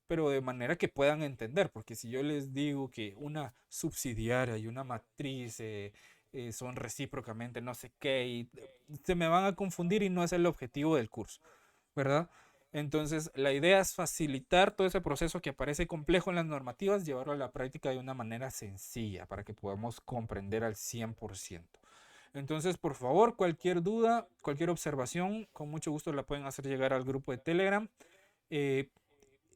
pero de manera que puedan entender, porque si yo les digo que una subsidiaria y una matriz son recíprocamente no sé qué, y se me van a confundir y no es el objetivo del curso, ¿verdad? Entonces, la idea es facilitar todo ese proceso que parece complejo en las normativas, llevarlo a la práctica de una manera sencilla para que podamos comprender al 100%. Entonces, por favor, cualquier duda, cualquier observación, con mucho gusto la pueden hacer llegar al grupo de Telegram.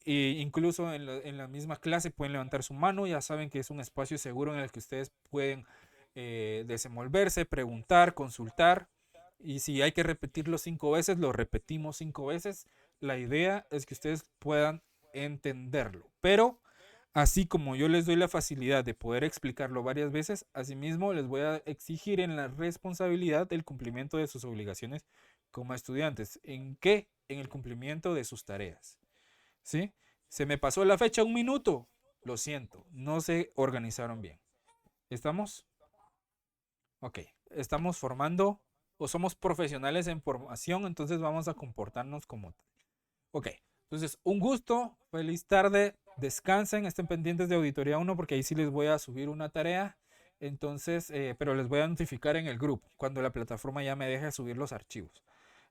Incluso en la misma clase pueden levantar su mano. Ya saben que es un espacio seguro en el que ustedes pueden desenvolverse, preguntar, consultar. Y si hay que repetirlo 5 veces, lo repetimos 5 veces. La idea es que ustedes puedan entenderlo. Pero así como yo les doy la facilidad de poder explicarlo varias veces, asimismo les voy a exigir en la responsabilidad del cumplimiento de sus obligaciones como estudiantes. ¿En qué? En el cumplimiento de sus tareas. ¿Sí? Se me pasó la fecha 1 minuto. Lo siento, no se organizaron bien. ¿Estamos? Ok, estamos formando o somos profesionales en formación, entonces vamos a comportarnos como tal. Ok, entonces un gusto, feliz tarde, descansen, estén pendientes de auditoría 1 porque ahí sí les voy a subir una tarea. Entonces, pero les voy a notificar en el grupo cuando la plataforma ya me deje subir los archivos.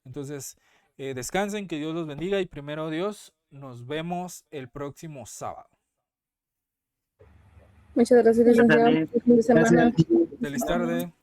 Entonces, descansen, que Dios los bendiga y primero Dios, nos vemos el próximo sábado. Muchas gracias, licenciado. Fin de semana. Feliz tarde.